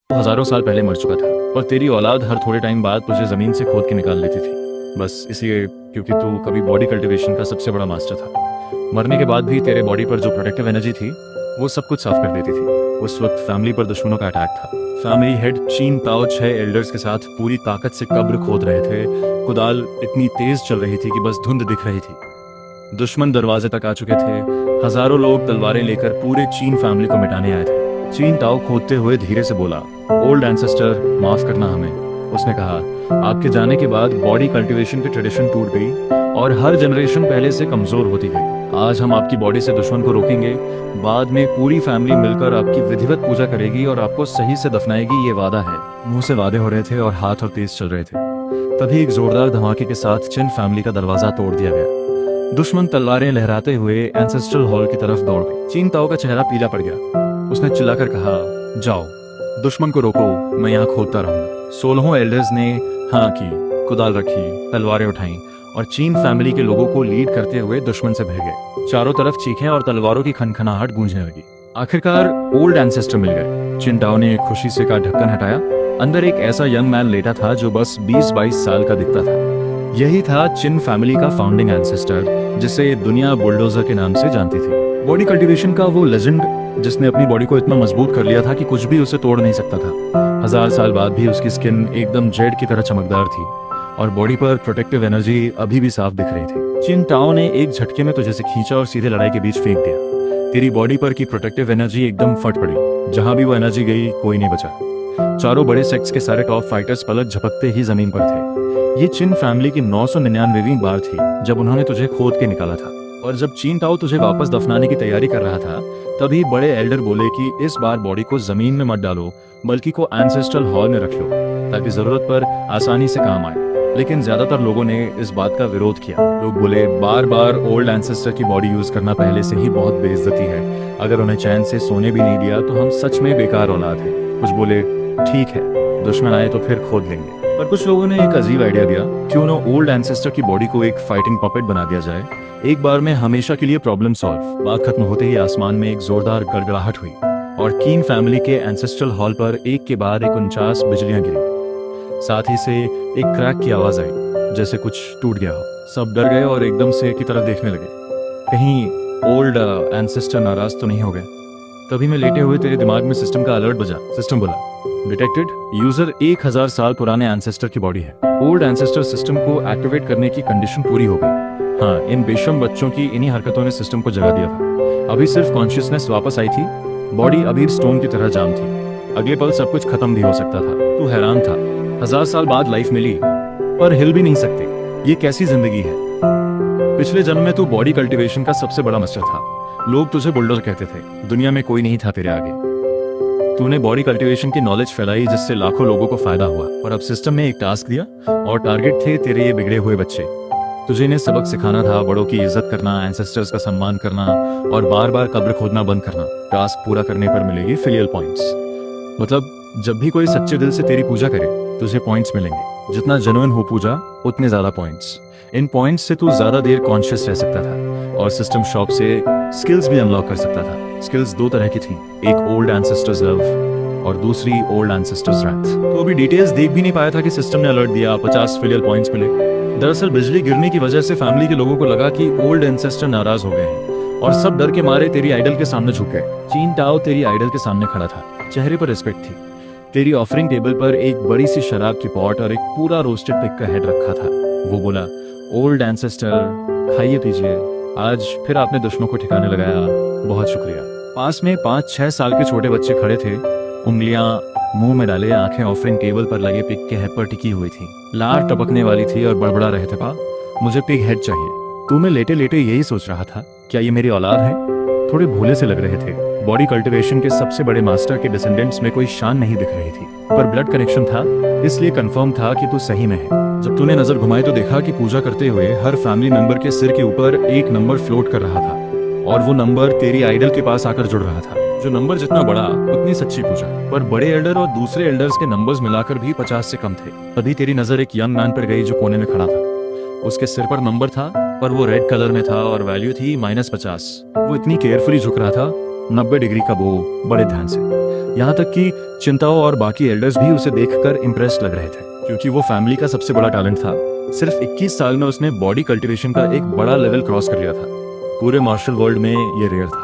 हजारों साल पहले मर चुका था और तेरी औलाद हर थोड़े टाइम बाद तुझे जमीन से खोद के निकाल लेती थी, बस इसलिए क्योंकि तू कभी बॉडी कल्टीवेशन का सबसे बड़ा मास्टर था। मरने के बाद भी तेरे बॉडी पर जो प्रोटेक्टिव एनर्जी थी वो सब कुछ साफ कर देती थी। उस वक्त फैमिली पर दुश्मनों का अटैक था। फैमिली हेड चीन ताओ 6 एल्डर्स के साथ पूरी ताकत से कब्र खोद रहे थे। कुदाल इतनी तेज चल रही थी कि बस धुंध दिख रही थी। दुश्मन दरवाजे तक आ चुके थे। हजारों लोग तलवारें लेकर पूरे चीन फैमिली को मिटाने आए थे। चीन ताओ खोदते हुए धीरे से बोला, ओल्ड एंसेस्टर, माफ करना हमें। उसने कहा, आपके जाने के बाद बॉडी कल्टीवेशन की ट्रेडिशन टूट गई और हर जनरेशन पहले से कमजोर होती गई। आज हम आपकी बॉडी से दुश्मन को रोकेंगे, बाद में पूरी फैमिली मिलकर आपकी विधिवत पूजा करेगी और आपको सही से दफनाएगी, ये वादा है। मुंह से वादे हो रहे थे और हाथ और तेज चल रहे थे। तभी एक जोरदार धमाके के साथ चिन फैमिली का दरवाजा तोड़ दिया गया। दुश्मन तलवारें लहराते हुए एंसेस्ट्रल हॉल की तरफ दौड़ गए। चीन ताओ का चेहरा पीला पड़ गया। उसने चिल्लाकर कहा, जाओ, दुश्मन को रोको, मैं यहाँ खोदता रहूंगा। 16 एल्डर्स ने हाँ की, कुदाल रखी, तलवारें उठाई और चीन फैमिली के लोगों को लीड करते हुए दुश्मन से भिड़ गए। चारों तरफ चीखें और तलवारों की खनखनाहट गूंजने लगी। आखिरकार ओल्ड एंसेस्टर मिल गए। चिन ताओ ने खुशी से का ढक्कन हटाया। अंदर एक ऐसा यंग मैन लेटा था जो बस 20-22 साल का दिखता था। यही था चिन फैमिली का फाउंडिंग एंसेस्टर, जिसे दुनिया बुलडोजर के नाम से जानती थी। बॉडी कल्टीवेशन का वो लेजेंड जिसने अपनी बॉडी को इतना मजबूत कर लिया था कि कुछ भी उसे तोड़ नहीं सकता था। 1000 साल बाद भी उसकी स्किन एकदम जेड की तरह चमकदार थी और बॉडी पर प्रोटेक्टिव एनर्जी अभी भी साफ दिख रही थी। चिन ताओ ने एक झटके में तुझे से खींचा और सीधे लड़ाई के बीच फेंक दिया। तेरी बॉडी पर की प्रोटेक्टिव एनर्जी एकदम फट पड़ी। जहां भी वो एनर्जी गई, कोई नहीं बचा। चारों बड़े सेक्ट्स के सारे टॉप फाइटर्स पलक झपकते ही जमीन पर थे। ये चिन फैमिली की 999वीं बार थी जब उन्होंने तुझे खोद के निकाला था। और जब चीन ताओ तुझे वापस दफनाने की तैयारी कर रहा था, तभी बड़े एल्डर बोले कि इस बार बॉडी को जमीन में मत डालो, बल्कि को एंसेस्ट्रल हॉल में रख लो, ताकि जरूरत पर आसानी से काम आए। लेकिन ज्यादातर लोगों ने इस बात का विरोध किया। लोग बोले, बार बार ओल्ड एंसेस्टर की बॉडी यूज करना पहले से ही बहुत बेइज्जती है। अगर उन्हें चैन से सोने भी नहीं दिया तो हम सच में बेकार औलाद है। कुछ बोले, ठीक है, दुश्मन आए तो फिर खोद लेंगे। पर कुछ लोगों ने एक अजीब आइडिया दिया, क्यों ना ओल्ड एंसेस्टर की बॉडी को एक फाइटिंग पपेट बना दिया जाए, एक बार में हमेशा के लिए प्रॉब्लम सॉल्व। बात खत्म होते ही आसमान में एक जोरदार गड़गड़ाहट हुई और कीन फैमिली के एंसेस्ट्रल हॉल पर एक के बाद एक 49 बिजलियां गिरी। साथ ही से एक क्रैक की आवाज आई, जैसे कुछ टूट गया हो। सब डर गए और एकदम से की तरफ देखने लगे, कहीं ओल्ड एंसेस्टर नाराज तो नहीं हो गए। तभी मैं लेटे हुए तेरे दिमाग में सिस्टम का अलर्ट बजा। सिस्टम बोला, डिटेक्टेड, यूजर 1000 साल पुराने एंसेस्टर की बॉडी है। ओल्ड एंसेस्टर सिस्टम को एक्टिवेट करने की कंडीशन पूरी हो गई। हाँ, इन बेशर्म बच्चों की इन्हीं हरकतों ने सिस्टम को जगा दिया था। अभी सिर्फ कॉन्शियसनेस वापस आई थी, बॉडी अभी स्टोन की तरह जाम थी। अगले पल सब कुछ खत्म भी हो सकता था। तू हैरान था, 1000 साल बाद लाइफ मिली पर हिल भी नहीं सकते। ये कैसी जिंदगी है? पिछले जन्म में तू बॉडी कल्टीवेशन का सबसे बड़ा मास्टर था। लोग तुझे बुलडोजर कहते थे। दुनिया में कोई नहीं था तेरे आगे। तूने बॉडी कल्टीवेशन की नॉलेज फैलाई जिससे लाखों लोगों को फायदा हुआ। और अब सिस्टम ने एक टास्क दिया और टारगेट थे तेरे ये बिगड़े हुए बच्चे। तुझे इन्हें सबक सिखाना था, बड़ों की इज्जत करना, एंसेस्टर्स का सम्मान करना और बार बार कब्र खोदना बंद करना। टास्क पूरा करने पर मिलेगी फिलियल पॉइंट्स। मतलब जब भी कोई सच्चे दिल से तेरी पूजा करे, तुझे पॉइंट्स मिलेंगे। जितना जेन्युइन हो पूजा, उतने ज्यादा पॉइंट्स। इन पॉइंट्स से तू ज्यादा देर कॉन्शियस रह सकता था और सिस्टम शॉप से स्किल्स भी अनलॉक कर सकता था। स्किल्स 2 तरह की थी, एक ओल्ड एंसेस्टर्स लव और दूसरी ओल्ड एंसेस्टर्स रैथ। तो अभी डिटेल्स देख भी नहीं पाया था कि सिस्टम ने अलर्ट दिया, 50 फिलियल पॉइंट्स मिले। दरअसल बिजली गिरने की वजह से फैमिली के लोगों को लगा कि ओल्ड एंसेस्टर नाराज हो गए हैं और सब डर के मारे तेरी आइडल के सामने झुक गए। चीन ताओ तेरी आइडल के सामने खड़ा था, चेहरे पर रिस्पेक्ट थी। तेरी ऑफरिंग टेबल पर एक बड़ी सी शराब की पॉट और एक पूरा रोस्टेड पिग का हेड रखा था। वो बोला, ओल्ड एंसेस्टर, खाइए पीजिए, आज फिर आपने दुश्मनों को ठिकाने लगाया, बहुत शुक्रिया। पास में 5-6 साल के छोटे बच्चे खड़े थे, उंगलियां मुंह में डाले, आंखें ऑफरिंग टेबल पर लगे पिग के हेड पर टिकी हुई थी। लार टपकने वाली थी और बड़बड़ा रहे थे, पा मुझे पिग हेड चाहिए। तू मैं लेटे लेटे यही सोच रहा था, क्या ये मेरी औलाद है? थोड़े भोले से लग रहे थे। बॉडी कल्टीवेशन के सबसे बड़े मास्टर के डिसेंडेंट्स में कोई शान नहीं दिख रही थी, पर ब्लड कनेक्शन था, इसलिए कंफर्म था कि तू सही में है। जब तूने नजर घुमाई तो देखा कि पूजा करते हुए हर फैमिली मेंबर के सिर के ऊपर एक नंबर फ्लोट कर रहा था और वो नंबर तेरी आइडल के पास आकर जुड़ रहा था। जो नंबर जितना बड़ा, उतनी सच्ची पूजा। पर बड़े एल्डर और दूसरे एल्डर्स के नंबर्स मिलाकर भी 50 से कम थे। तभी तेरी नजर एक यंग मैन पर गई जो कोने में खड़ा था। उसके सिर पर नंबर था, पर वो रेड कलर में था और वैल्यू थी -50। वो इतनी केयरफुली झुक रहा था, 90 डिग्री का बो, बड़े ध्यान से। यहाँ तक कि चिंताओं और बाकी एल्डर्स भी उसे देखकर इम्प्रेस्ड लग रहे थे, क्योंकि वो फैमिली का सबसे बड़ा टैलेंट था। सिर्फ 21 साल में उसने बॉडी कल्टीवेशन का एक बड़ा लेवल क्रॉस कर लिया था। पूरे मार्शल वर्ल्ड में ये रेयर था।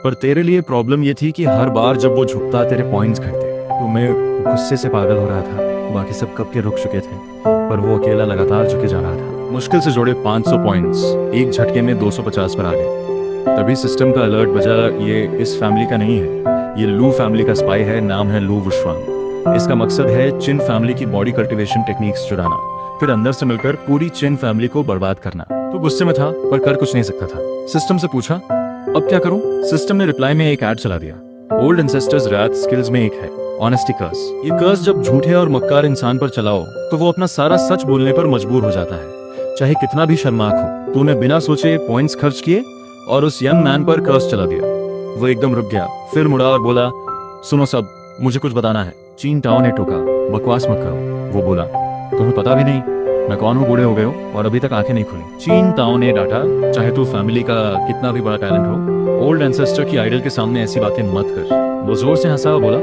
पर तेरे लिए प्रॉब्लम ये थी कि हर बार जब वो झुकता तेरे पॉइंट्स घटते। तो मैं गुस्से से पागल हो रहा था। बाकी सब कब के रुक चुके थे, पर वो अकेला लगातार झुके जा रहा था। मुश्किल से जोड़े 500 पॉइंट्स एक झटके में 250 पर आ गए। तभी सिस्टम का अलर्ट बजा। ये इस फैमिली का नहीं है, ये लू फैमिली का स्पाई है। नाम है लू वुशवांग। इसका मकसद है चिन फैमिली की बॉडी कल्टीवेशन टेक्निक्स चुराना, फिर अंदर से मिलकर पूरी चिन फैमिली को बर्बाद करना। तो गुस्से में था पर कर कुछ नहीं सकता था। सिस्टम से पूछा अब क्या करूं? सिस्टम ने रिप्लाई में एक ऐड चला दिया। ओल्ड एंसेस्टर्स रात स्किल्स में एक है ऑनेस्टी कर्स। ये कर्स जब झूठे और मक्कार इंसान पर चलाओ तो वो अपना सारा सच बोलने पर मजबूर हो जाता है, चाहे कितना भी शर्माक हो। तूने बिना सोचे पॉइंट्स खर्च किए और उस यंग मैन पर कर्स चला दिया। वो एकदम रुक गया, फिर मुड़ा और बोला सुनो सब, मुझे कुछ बताना है। चीन टाओ ने टोका बकवास मत करो। वो बोला तुम्हें पता भी नहीं मैं कौन हूँ? बूढ़े हो गए हो और अभी तक आंखें नहीं खुली। चीन टाओ ने डांटा चाहे तू फैमिली का कितना भी बड़ा टैलेंट हो, ओल्ड एंसेस्टर की आइडल के सामने ऐसी बातें मत कर। वो जोर से हंसा और बोला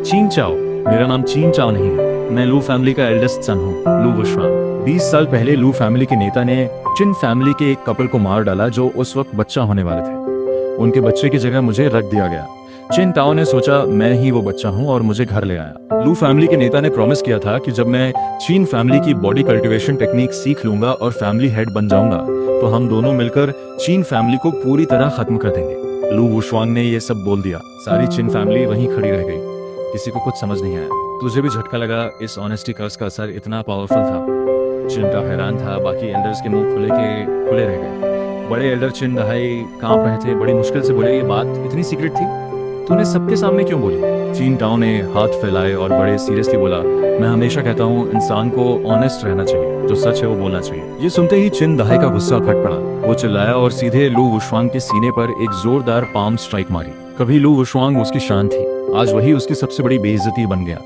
चीन चाओ, मेरा नाम चीन चाओ नहीं है, मैं लू फैमिली का एल्डेस्ट सन हूँ, लू वुशवांग। 20 साल पहले लू फैमिली के नेता ने चिन फैमिली के एक कपल को मार डाला जो उस वक्त बच्चा होने वाले थे। उनके बच्चे की जगह मुझे रख दिया गया। चिन टाओ ने सोचा मैं ही वो बच्चा हूँ और मुझे घर ले आया। लू फैमिली के नेता ने प्रॉमिस किया था कि जब मैं चीन फैमिली की बॉडी कल्टीवेशन टेक्निक सीख लूंगा और फैमिली हेड बन जाऊंगा तो हम दोनों मिलकर चीन फैमिली को पूरी तरह खत्म कर देंगे। लू वुशवांग ने ये सब बोल दिया। सारी चिन फैमिली वहीं खड़ी रह गई। किसी को कुछ समझ नहीं आया। तुझे भी झटका लगा? इस ऑनेस्टी कर्स का असर इतना पावरफुल था। चिन हैरान था। बाकी एल्डर्स के मुंह खुले रह गए। बड़े एल्डर चिन दहाई कांप रहे थे। बड़ी मुश्किल से बोले ये बात इतनी सीक्रेट थी, तूने सबके सामने क्यों बोली? चीन टाओ ने हाथ फैलाए और बड़े सीरियसली बोला मैं हमेशा कहता हूँ इंसान को ऑनेस्ट रहना चाहिए, जो सच है वो बोलना चाहिए। ये सुनते ही चिन दहाई का गुस्सा फट पड़ा। वो चिल्लाया और सीधे लू वुशवांग के सीने पर एक जोरदार पाम स्ट्राइक मारी। कभी लू वुशवांग उसकी शान थी, आज वही उसकी सबसे बड़ी बेइज्जती बन गया।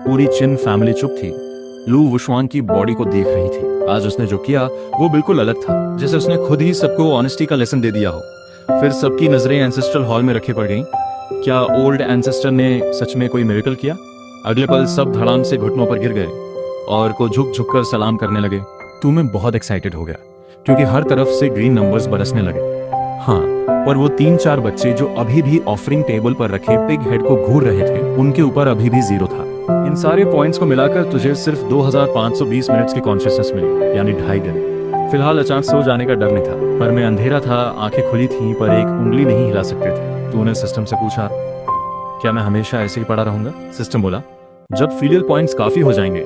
पूरी चिन फैमिली चुप थी। लू वुशवांग की बॉडी को देख रही थी। आज उसने जो किया वो बिल्कुल अलग था, जैसे उसने खुद ही सबको ऑनेस्टी का लेसन दे दिया हो। फिर सबकी नजरें एंसेस्ट्रल हॉल में रखे पड़ गईं। क्या ओल्ड एंसेस्टर ने सच में कोई मिरेकल किया? अगले पल सब धड़ाम से घुटनों पर गिर गए और को झुक झुक कर सलाम करने लगे। तू मैं बहुत एक्साइटेड हो गया क्योंकि हर तरफ से ग्रीन नंबर्स बरसने लगे। हाँ, पर वो 3-4 बच्चे जो अभी भी ऑफरिंग टेबल पर रखे पिग हेड को घूर रहे थे, उनके ऊपर अभी भी 0 था। इन सारे पॉइंट्स को मिलाकर तुझे सिर्फ 2520 मिनट्स की कॉन्शियसनेस मिली, यानी 2.5 दिन। फिलहाल अचानक सो जाने का डर नहीं था, पर मैं अंधेरा था, आंखें खुली थी पर एक उंगली नहीं हिला सकते थे। तूने सिस्टम से पूछा क्या मैं हमेशा ऐसे ही पड़ा रहूंगा? सिस्टम बोला जब फीलियल पॉइंट्स काफी हो जाएंगे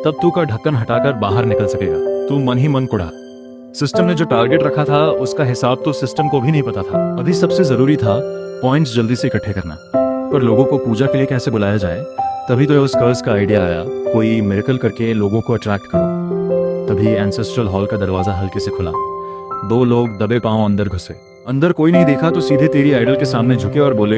तब तू का ढक्कन हटाकर बाहर निकल सकेगा। तू मन ही मन कुड़ा। सिस्टम ने जो टारगेट रखा था उसका हिसाब तो सिस्टम को भी नहीं पता था। अभी सबसे जरूरी था पॉइंट्स जल्दी से इकट्ठे करना। पर लोगों को पूजा के लिए कैसे बुलाया जाए? तभी तो उस कर्स का आइडिया आया, कोई मिरेकल करके लोगों को अट्रैक्ट करो। तभी एंसेस्ट्रल हॉल का दरवाजा हल्के से खुला। 2 लोग दबे पांव अंदर घुसे। अंदर कोई नहीं देखा तो सीधे तेरी आइडल के सामने झुके और बोले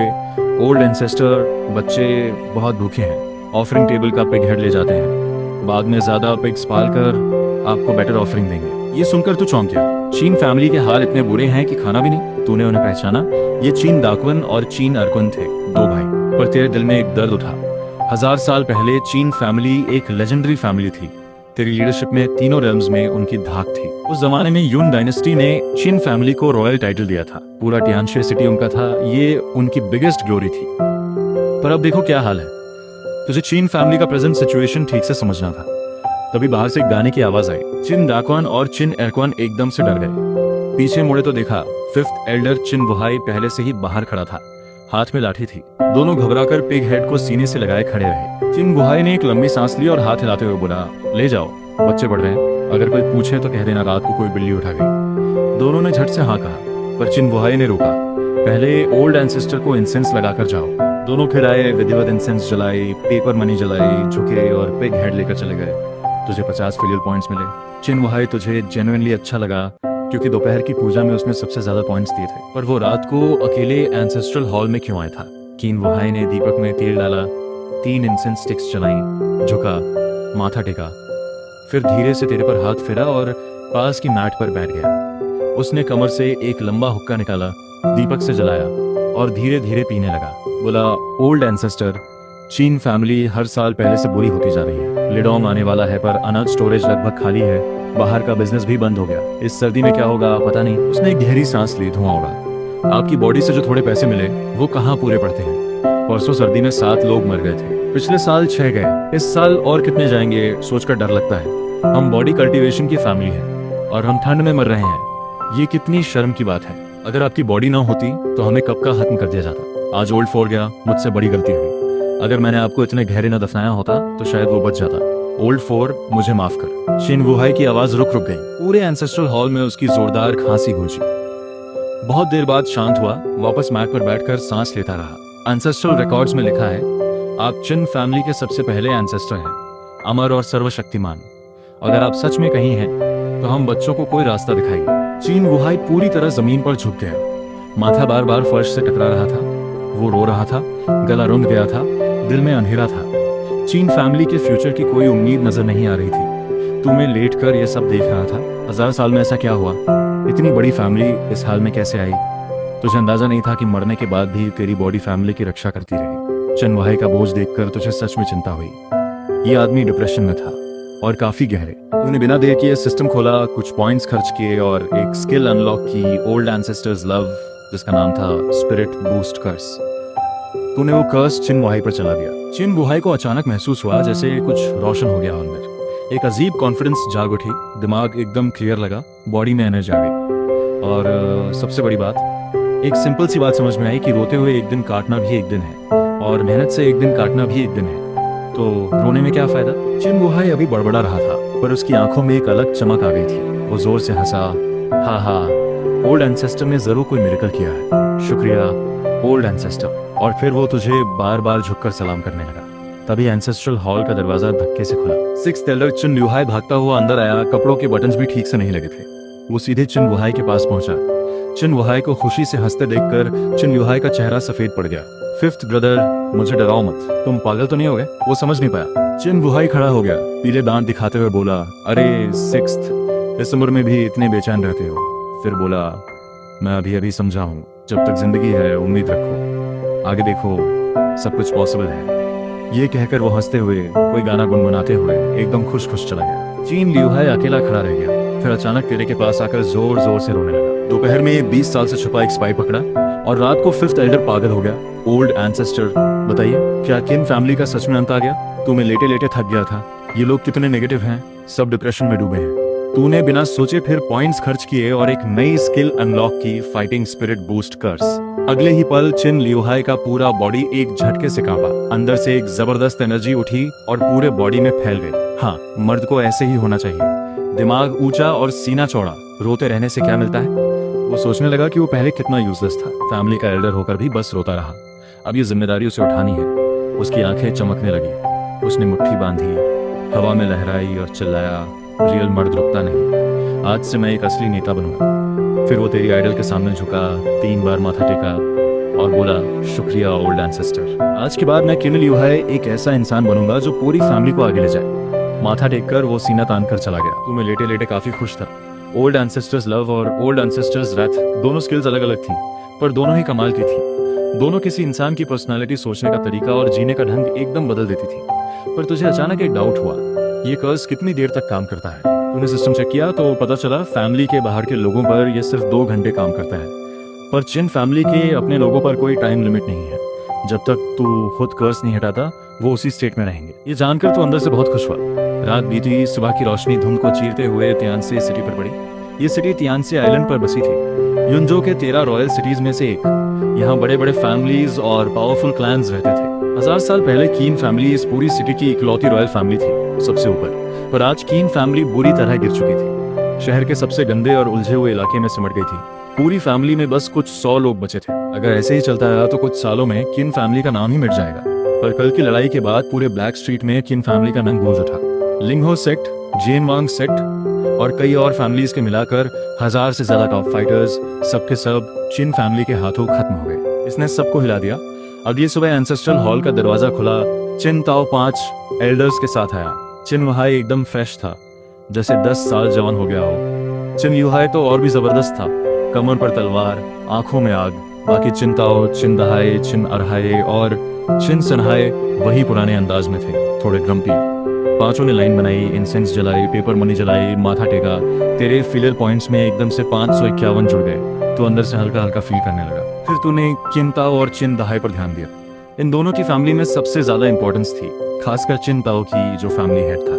ओल्ड एंसेस्टर, बच्चे बहुत भूखे हैं, ऑफरिंग टेबल का पिग हेड ले जाते हैं, बाद में ज्यादा पिग्स पालकर आपको बेटर ऑफरिंग देंगे। ये सुनकर तू चौंक गया। चीन फैमिली के हाल इतने बुरे हैं कि खाना भी नहीं। तूने उन्हें पहचाना? ये चीन दाकुन और चीन अर्कुन थे, 2 भाई। पर तेरे दिल में एक दर्द उठा। 1000 साल पहले चीन फैमिली एक लेजेंडरी फैमिली थी। तेरी लीडरशिप में तीनों रेल्म्स में उनकी धाक थी। उस जमाने में यून डायनेस्टी ने चिन फैमिली को रॉयल टाइटल दिया था। पूरा टियानशे सिटी उनका था। ये उनकी बिगेस्ट ग्लोरी थी। पर अब देखो क्या हाल है। तुझे चीन फैमिली का प्रेजेंट सिचुएशन ठीक से समझना था। तभी बाहर से एक गाने की आवाज आई। चिन दाक्वान और चिन एरक्वान एकदम से डर गए। पीछे मुड़े तो देखा 5th एल्डर चिन वुहाई पहले से ही बाहर खड़ा था, हाथ में लाठी थी। दोनों घबराकर पिग हेड को सीने से लगाए खड़े रहे। चिन वुहाई ने एक लंबी सांस ली और हाथ हिलाते हुए बोला ले जाओ, बच्चे बढ़ रहे हैं, अगर कोई पूछे तो कह देना रात को कोई बिल्ली उठा गई। दोनों ने झट से हाँ कहा, पर चिन वुहाई ने रोका। पहले ओल्ड एंसेस्टर को इंसेंस लगाकर जाओ। दोनों फिर आए, विधिवत इंसेंस जलाई, पेपर मनी जलाई, झुके और पिग हेड लेकर चले गए। तुझे 50 फिलियल पॉइंट्स मिले। चिन वुहाई तुझे जेन्युइनली अच्छा लगा क्योंकि दोपहर की पूजा में उसने सबसे ज्यादा पॉइंट्स दिए थे। पर वो रात को अकेले एंसेस्ट्रल हॉल में क्यों आया था? कीन वुहाई ने दीपक में तेल डाला, 3 इंसेंस स्टिक्स जलाई, झुका, माथा टेका, फिर धीरे से तेरे पर हाथ फेरा और पास की मैट पर बैठ गया। उसने कमर से एक लंबा हुक्का निकाला, दीपक से जलाया और धीरे धीरे पीने लगा। बोला, ओल्ड एंसेस्टर, चीन फैमिली हर साल पहले से बुरी होती जा रही है। लिडोंग आने वाला है पर अनाज स्टोरेज लगभग खाली है। बाहर का बिजनेस भी बंद हो गया। इस सर्दी में क्या होगा पता नहीं। उसने एक गहरी सांस ली, धुआं उड़ा। आपकी बॉडी से जो थोड़े पैसे मिले वो कहाँ पूरे पड़ते हैं। परसों सर्दी में 7 लोग मर गए थे, पिछले साल 6 गए। इस साल और कितने जाएंगे सोचकर डर लगता है। हम बॉडी कल्टीवेशन की फैमिली है और हम ठंड में मर रहे हैं। ये कितनी शर्म की बात है। अगर आपकी बॉडी ना होती तो हमें कब का खत्म कर दिया जाता। आज ओल्ड 4 गया, मुझसे बड़ी गलती हुई। अगर मैंने आपको इतने गहरे न दफनाया होता तो शायद वो बच जाता। ओल्ड 4, मुझे माफ कर। चिन वुहाई की आवाज रुक गई। पूरे एंसेस्ट्रल हॉल में उसकी जोरदार खांसी गूंजी। बहुत देर बाद शांत हुआ, वापस मैट पर बैठकर सांस लेता रहा। एंसेस्ट्रल रिकॉर्ड्स में लिखा है, आप चिन फैमिली के सबसे पहले एंसेस्टर हैं, अमर और सर्वशक्तिमान। अगर आप सच में कहीं हैं तो हम बच्चों को कोई रास्ता दिखाइए। चिन वुहाई पूरी तरह जमीन पर झुक गया। माथा बार बार फर्श से टकरा रहा था। वो रो रहा था, गला रुंध गया था, दिल में अंधेरा था। चीन फैमिली के फ्यूचर की कोई उम्मीद नजर नहीं आ रही थी। तू मैं लेट कर ये सब देख रहा था। 1000 साल में ऐसा क्या हुआ? इतनी बड़ी फैमिली इस हाल में कैसे आई? तुझे अंदाजा नहीं था कि मरने के बाद भी तेरी बॉडी फैमिली की रक्षा करती रही। चिन वुहाई का बोझ देखकर तुझे सच में चिंता हुई। ये आदमी डिप्रेशन में था और काफी गहरे। तूने बिना देर किए सिस्टम खोला, कुछ पॉइंट्स खर्च किए और एक स्किल अनलॉक की, ओल्ड एंसेस्टर्स लव, जिसका नाम था स्पिरिट बूस्ट कर्स। तूने वो कर्स चिन वुहाई पर चला दिया। चिन वुहाई को अचानक महसूस हुआ जैसे कुछ रोशन हो गया अंदर। एक अजीब कॉन्फिडेंस जाग उठी, दिमाग एकदम क्लियर लगा, बॉडी में एनर्जी आ गई। और सबसे बड़ी बात, एक सिंपल सी बात समझ में आई कि रोते हुए एक दिन काटना भी एक दिन है और मेहनत से एक दिन काटना भी एक दिन है। तो रोने में क्या फायदा? चिन वुहाई अभी बड़बड़ा रहा था पर उसकी आंखों में एक अलग चमक आ गई थी। वो जोर से हंसा, हा, ओल्ड एंसेस्टर ने जरूर कोई मिरेकल किया है। शुक्रिया ओल्ड एंसेस्टर। और फिर वो तुझे बार बार झुककर सलाम करने लगा। तभी एंसेस्ट्रल हॉल का दरवाजा धक्के से खुला। 6th एल्डर चिन वुहाई भागता हुआ अंदर आया। कपड़ों के बटन्स भी ठीक से नहीं लगे थे। वो सीधे चिन वुहाई के पास पहुंचा। चिन वुहाई को खुशी से हंसते देखकर चिन वुहाई का चेहरा सफेद पड़ गया। 5th ब्रदर, मुझे डराओ मत, तुम पागल तो नहीं हो गए? वो समझ नहीं पाया। चिन वुहाई खड़ा हो गया, पीले दांत दिखाते हुए बोला, अरे 6th, इस उम्र में भी इतने बेचैन रहते हो? फिर बोला, मैं अभी अभी समझा हूँ, जब तक जिंदगी है उम्मीद रखो, आगे देखो, सब कुछ पॉसिबल है। ये कहकर वो हंसते हुए, कोई गाना गुनगुनाते हुए एकदम खुश खुश चला गया। चिन वुहाई अकेला खड़ा रह गया। फिर अचानक तेरे के पास आकर जोर जोर से रोने लगा। दोपहर में 20 साल से छुपा एक स्पाई पकड़ा और रात को 5th एल्डर पागल हो गया। ओल्ड एंसेस्टर, बताइए क्या किन फैमिली का सच में अंत आ गया? तू मैं लेटे लेटे थक गया था। ये लोग कितने नेगेटिव हैं, सब डिप्रेशन में डूबे हैं। तूने बिना सोचे फिर पॉइंट्स खर्च किए और एक नई स्किल अनलॉक की, फाइटिंग स्पिरिट बूस्ट कर्स। अगले ही पल चिन वुहाई का पूरा बॉडी एक झटके से कांपा। अंदर से एक जबरदस्त एनर्जी उठी और पूरे बॉडी में फैल गई। हाँ, मर्द को ऐसे ही होना चाहिए, दिमाग ऊंचा और सीना चौड़ा। रोते रहने से क्या मिलता है? वो सोचने लगा कि वो पहले कितना यूजलेस था। फैमिली का एल्डर होकर भी बस रोता रहा। अब ये जिम्मेदारी उसे उठानी है। उसकी आंखें चमकने लगी। उसने मुट्ठी बांधी, हवा में लहराई और चिल्लाया, रियल मर्द रुकता नहीं, आज से मैं एक असली नेता बनूंगा। फिर वो तेरी आइडल के सामने झुका, 3 बार माथा टेका और बोला, शुक्रिया ओल्ड एंसेस्टर। आज के बाद मैं चिन वुहाई एक ऐसा इंसान बनूंगा जो पूरी फैमिली को आगे ले जाए। माथा टेककर वो सीना तान कर चला गया। तू मैं लेटे लेटे काफी खुश था। ओल्ड एंसेस्टर्स लव और ओल्ड एंसेस्टर्स रैथ, दोनों स्किल्स अलग अलग थी पर दोनों ही कमाल की थी। दोनों किसी इंसान की पर्सनालिटी, सोचने का तरीका और जीने का ढंग एकदम बदल देती थी। पर तुझे अचानक एक डाउट हुआ, ये कर्स कितनी देर तक काम करता है? तूने सिस्टम चेक किया तो पता चला फैमिली के बाहर के लोगों पर यह सिर्फ 2 घंटे काम करता है। पर चिन फैमिली के अपने लोगों पर कोई टाइम लिमिट नहीं है। जब तक तू खुद कर्स नहीं हटाता वो उसी स्टेट में रहेंगे। ये जानकर तो अंदर से बहुत खुश हुआ। रात बीती, सुबह की रोशनी धुंध को चीरते हुए तियानसे सिटी पर पड़ी। ये सिटी तियानसे आइलैंड पर बसी थी, युनजो के 13 रॉयल सिटीज में से एक। यहाँ बड़े बड़े फैमिलीज और पावरफुल क्लैंस रहते थे। 1000 साल पहले कीन फैमिली इस पूरी सिटी की इकलौती रॉयल फैमिली थी, सबसे ऊपर। पर आज कीन फैमिली बुरी तरह गिर चुकी थी। शहर के सबसे गंदे और उलझे हुए इलाके में सिमट गई थी। पूरी फैमिली में बस कुछ 100 लोग बचे थे। अगर ऐसे ही चलता रहा तो कुछ सालों में किन फैमिली का नाम ही मिट जाएगा। पर कल की लड़ाई के बाद पूरे ब्लैक स्ट्रीट में किन फैमिली का नाम गूंज उठा। लिंगहो सेक्ट, जेन वांग सेक्ट और कई और फैमिलीज के मिलाकर 1000 से ज्यादा टॉप फाइटर्स, सबके सब चिन फैमिली के हाथों खत्म हो गए। इसने सबको हिला दिया। अगली सुबह एंसेस्ट्रल हॉल का दरवाजा खुला। चिन ताओ 5 एल्डर्स के साथ आया। चिन वुहाई एकदम फ्रेश था, जैसे 10 साल जवान हो गया हो। चिन वुहाई तो और भी जबरदस्त था, कमर पर तलवार, आंखों में आग, बाकी चिंताओ, चिन दहाए, चिन अरहाए और चिन सनहाए वही पुराने अंदाज में थे, थोड़े ग्रम्पी। पांचों ने लाइन बनाई, इंसेंस जलाई, पेपर मनी जलाई, माथा टेका। तेरे फिलर पॉइंट्स में एकदम से 551 जुड़ गए। तो अंदर से हल्का हल्का फील करने लगा। फिर तूने चिंताओ और चिन दहाए पर ध्यान दिया। इन दोनों की फैमिली में सबसे ज्यादा इंपॉर्टेंस थी, खासकर चिंताओ की जो फैमिली हेड था,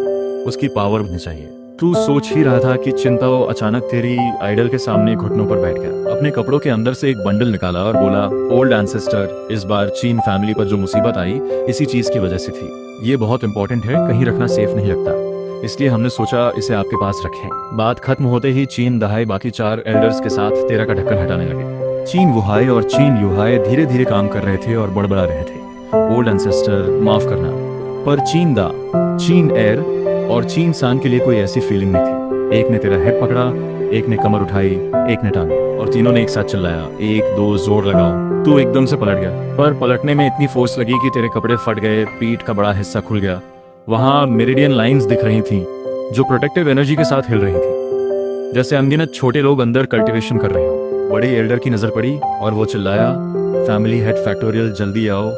उसकी पावर होनी चाहिए। तू सोच ही रहा था कि चिंताओ अचानक तेरी आइडल के सामने घुटनों पर बैठ गया। अपने कपड़ों के अंदर से एक बंडल निकाला और बोला, ओल्ड एंसेस्टर, इस बार चीन फैमिली पर जो मुसीबत आई इसी चीज की वजह से थी। ये बहुत इंपॉर्टेंट है, कहीं रखना सेफ नहीं लगता, इसलिए हमने सोचा इसे आपके पास रखें। बात खत्म होते ही चीन दहाई बाकी 4 एल्डर्स के साथ तेरा का ढक्कन हटाने लगे। चीन वुहाई और चीन ल्यूहाई धीरे धीरे काम कर रहे थे और बड़बड़ा रहे थे। ओल्ड एंसेस्टर, माफ करना, पर चीन दा, चीन एर और चीन सान के लिए कोई ऐसी फीलिंग नहीं थी। एक ने तेरा हेड पकड़ा, एक ने कमर उठाई, एक ने टांगे, और तीनों ने एक साथ चिल्लाया, 1 2 जोर लगाओ। तू एकदम से पलट गया, पर पलटने में इतनी फोर्स लगी कि तेरे कपड़े फट गए, पीठ का बड़ा हिस्सा खुल गया। वहां मेरिडियन लाइंस दिख रही थीं, जो प्रोटेक्टिव एनर्जी के साथ हिल रही थी, जैसे अनगिनत छोटे लोग अंदर कल्टीवेशन कर रहे हो। बड़े एल्डर की नजर पड़ी और वो चिल्लाया, फैमिली हेड फैक्टोरियल, जल्दी आओ।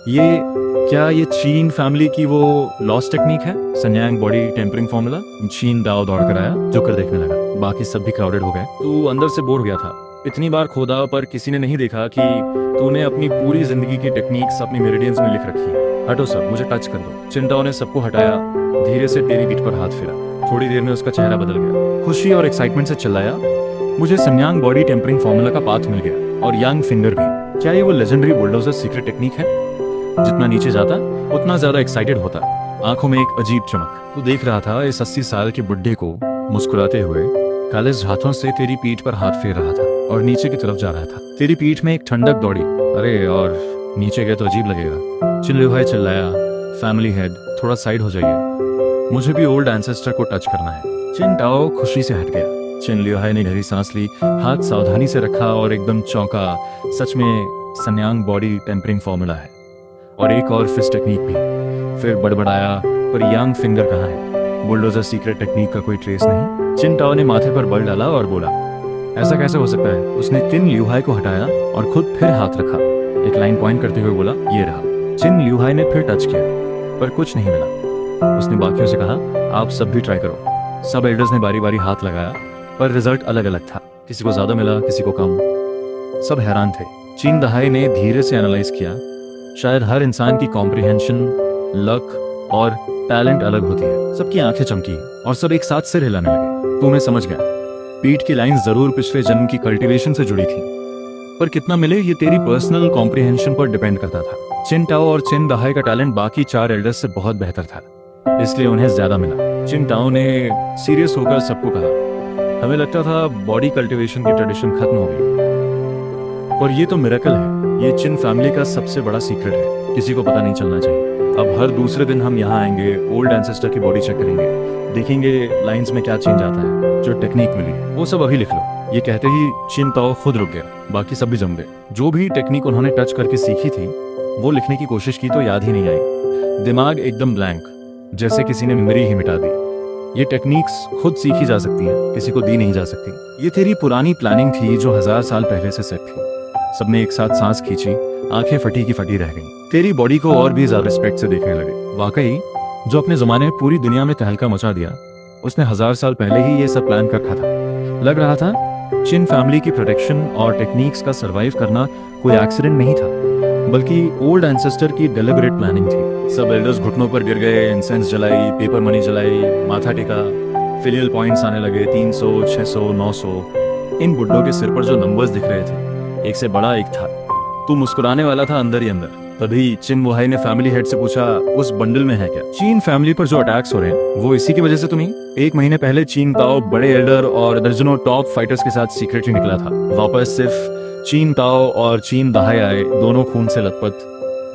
ये चीन फैमिली की वो लॉस्ट टेक्निक है, सन्यांग बॉडी टेम्परिंग फॉर्मूला। चीन दाव दौड़ कर आया, जो कर देखने लगा। बाकी सब भी क्राउडेड हो गए। तू अंदर से बोर हो गया था। इतनी बार खोदा पर किसी ने नहीं देखा कि तूने अपनी पूरी जिंदगी की टेक्निक्स अपनी मेरिडियंस में लिख रखी। हटो सब, मुझे टच कर दो। चिंताओं ने सबको हटाया, धीरे से तेरी पीठ पर हाथ फेरा। थोड़ी देर में उसका चेहरा बदल गया। खुशी और एक्साइटमेंट से चिल्लाया, मुझे सन्यांग बॉडी टेम्परिंग फॉर्मूला का पाथ मिल गया, और यांग फिंगर भी। क्या ये वो लेजेंडरी बुलडोजर सीक्रेट टेक्निक है? जितना नीचे जाता उतना ज्यादा एक्साइटेड होता। आंखों में एक अजीब चमक। तू देख रहा था इस 80 साल के बुड्ढे को मुस्कुराते हुए, कालिज हाथों से तेरी पीठ पर हाथ फेर रहा था और नीचे की तरफ जा रहा था। तेरी पीठ में एक ठंडक दौड़ी। अरे, और नीचे गए तो अजीब लगेगा। चिन ल्यूहाई चिल्लाया, फैमिली हेड, थोड़ा साइड हो जाइए, मुझे भी ओल्ड एंसेस्टर को टच करना है। चिन टाओ खुशी से हट गया। चिन ल्यूहाई ने गहरी सांस ली, हाथ सावधानी से रखा और एकदम चौंका। सच में सन्यांग बॉडी टेम्परिंग फॉर्मूला है, और एक और फिस्ट टेक्निक भी। फिर बड़बड़ाया, पर यांग फिंगर कहाँ है? बुलडोजर सीक्रेट टेक्निक का कोई ट्रेस नहीं। चिन टाओ ने माथे पर बल डाला और बोला, ऐसा कैसे हो सकता है? उसने चिन ल्यूहाई को हटाया और खुद फिर हाथ रखा। एक लाइन पॉइंट करते हुए बोला, ये रहा। चिन ल्यूहाई ने फिर टच किया, पर कुछ नहीं मिला। उसने बाकियों से कहा, आप सब भी ट्राई करो। सब एल्डर्स ने बारी बारी हाथ लगाया, पर रिजल्ट अलग अलग था। किसी को ज्यादा मिला, किसी को कम। सब हैरान थे। चीन दहाई ने धीरे से एनालाइज किया, शायद हर इंसान की कॉम्प्रिहेंशन, लक और टैलेंट अलग होती है। सबकी आंखें चमकी और सब एक साथ सिर हिलाने लगे। तू मैं समझ गया, पीठ की लाइन जरूर पिछले जन्म की कल्टीवेशन से जुड़ी थी, पर कितना मिले ये तेरी पर्सनल कॉम्प्रिहेंशन पर डिपेंड करता था। चिन टाओ और चिन दहाई का टैलेंट बाकी 4 एल्डर्स से बहुत बेहतर था, इसलिए उन्हें ज्यादा मिला। चिन टाओ ने सीरियस होकर सबको कहा, हमें लगता था बॉडी कल्टीवेशन की ट्रेडिशन खत्म हो गई, पर ये तो मिरेकल है। ये चिन फैमिली का सबसे बड़ा सीक्रेट है, किसी को पता नहीं चलना चाहिए। अब हर दूसरे दिन हम यहाँ आएंगे, ओल्ड एंसेस्टर की बॉडी चेक करेंगे, देखेंगे लाइंस में क्या चेंज आता है। जो टेक्निक मिली वो सब अभी लिख लो। ये कहते ही चिन ताओ खुद रुक गया, बाकी सब भी जम गए। जो भी टेक्निक उन्होंने टच करके सीखी थी वो लिखने की कोशिश की तो याद ही नहीं आई। दिमाग एकदम ब्लैंक, जैसे किसी ने मेमोरी ही मिटा दी। ये टेक्निक्स खुद सीखी जा सकती हैं, किसी को दी नहीं जा सकती। ये तेरी पुरानी प्लानिंग थी जो 1000 साल पहले से सेट थी। सबने एक साथ सांस खींची, आंखें फटी की फटी रह गईं। तेरी बॉडी को और भी ज्यादा रिस्पेक्ट से देखने लगे। वाकई जो अपने जमाने में पूरी दुनिया में तहलका मचा दिया, उसने 1000 साल पहले ही ये सब प्लान कर रखा था। लग रहा था चिन फैमिली की प्रोटेक्शन और टेक्निक्स का सरवाइव करना कोई एक्सीडेंट नहीं था, बल्कि ओल्ड एंसेस्टर की डेलिबरेट प्लानिंग थी। सब एल्डर्स घुटनों पर गिर गए, इंसेंस जलाई, पेपर मनी जलाई, माथा टेका। फिलियल पॉइंट्स आने लगे, 300, 600, 900। इन बुड्ढों के सिर पर जो नंबर्स दिख रहे थे, एक से बड़ा एक था। तू मुस्कुराने वाला था अंदर ही अंदर। तभी चिन वुहाई ने फैमिली हेड से पूछा, उस बंडल में है क्या? चीन फैमिली पर जो अटैक्स हो रहे हैं वो इसी की वजह से तो नहीं? 1 महीने पहले चीन ताओ बड़े एल्डर और दर्जनों टॉप फाइटर्स के साथ सीक्रेटली निकला था। वापस सिर्फ चीन ताओ और चीन दहाई आए, दोनों खून से लथपथ,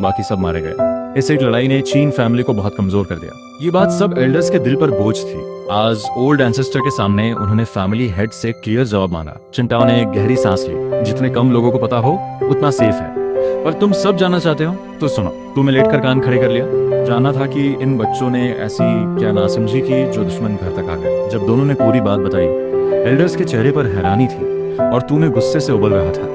बाकी सब मारे गए। इस एक लड़ाई ने चीन फैमिली को बहुत कमजोर कर दिया। ये बात सब एल्डर्स के दिल पर बोझ थी। आज ओल्ड एंसेस्टर के सामने उन्होंने फैमिली हेड से क्लियर जवाब मांगा। चिंटाओ ने एक गहरी सांस ली। जितने कम लोगों को पता हो उतना सेफ है, पर तुम सब जानना चाहते हो तो सुनो। तुम्हें लेटकर कान खड़े कर लिया। जानना था कि इन बच्चों ने ऐसी क्या नासमझी की जो दुश्मन घर तक आ गए। जब दोनों ने पूरी बात बताई, एल्डर्स के चेहरे पर हैरानी थी और तूने गुस्से से उबल रहा था।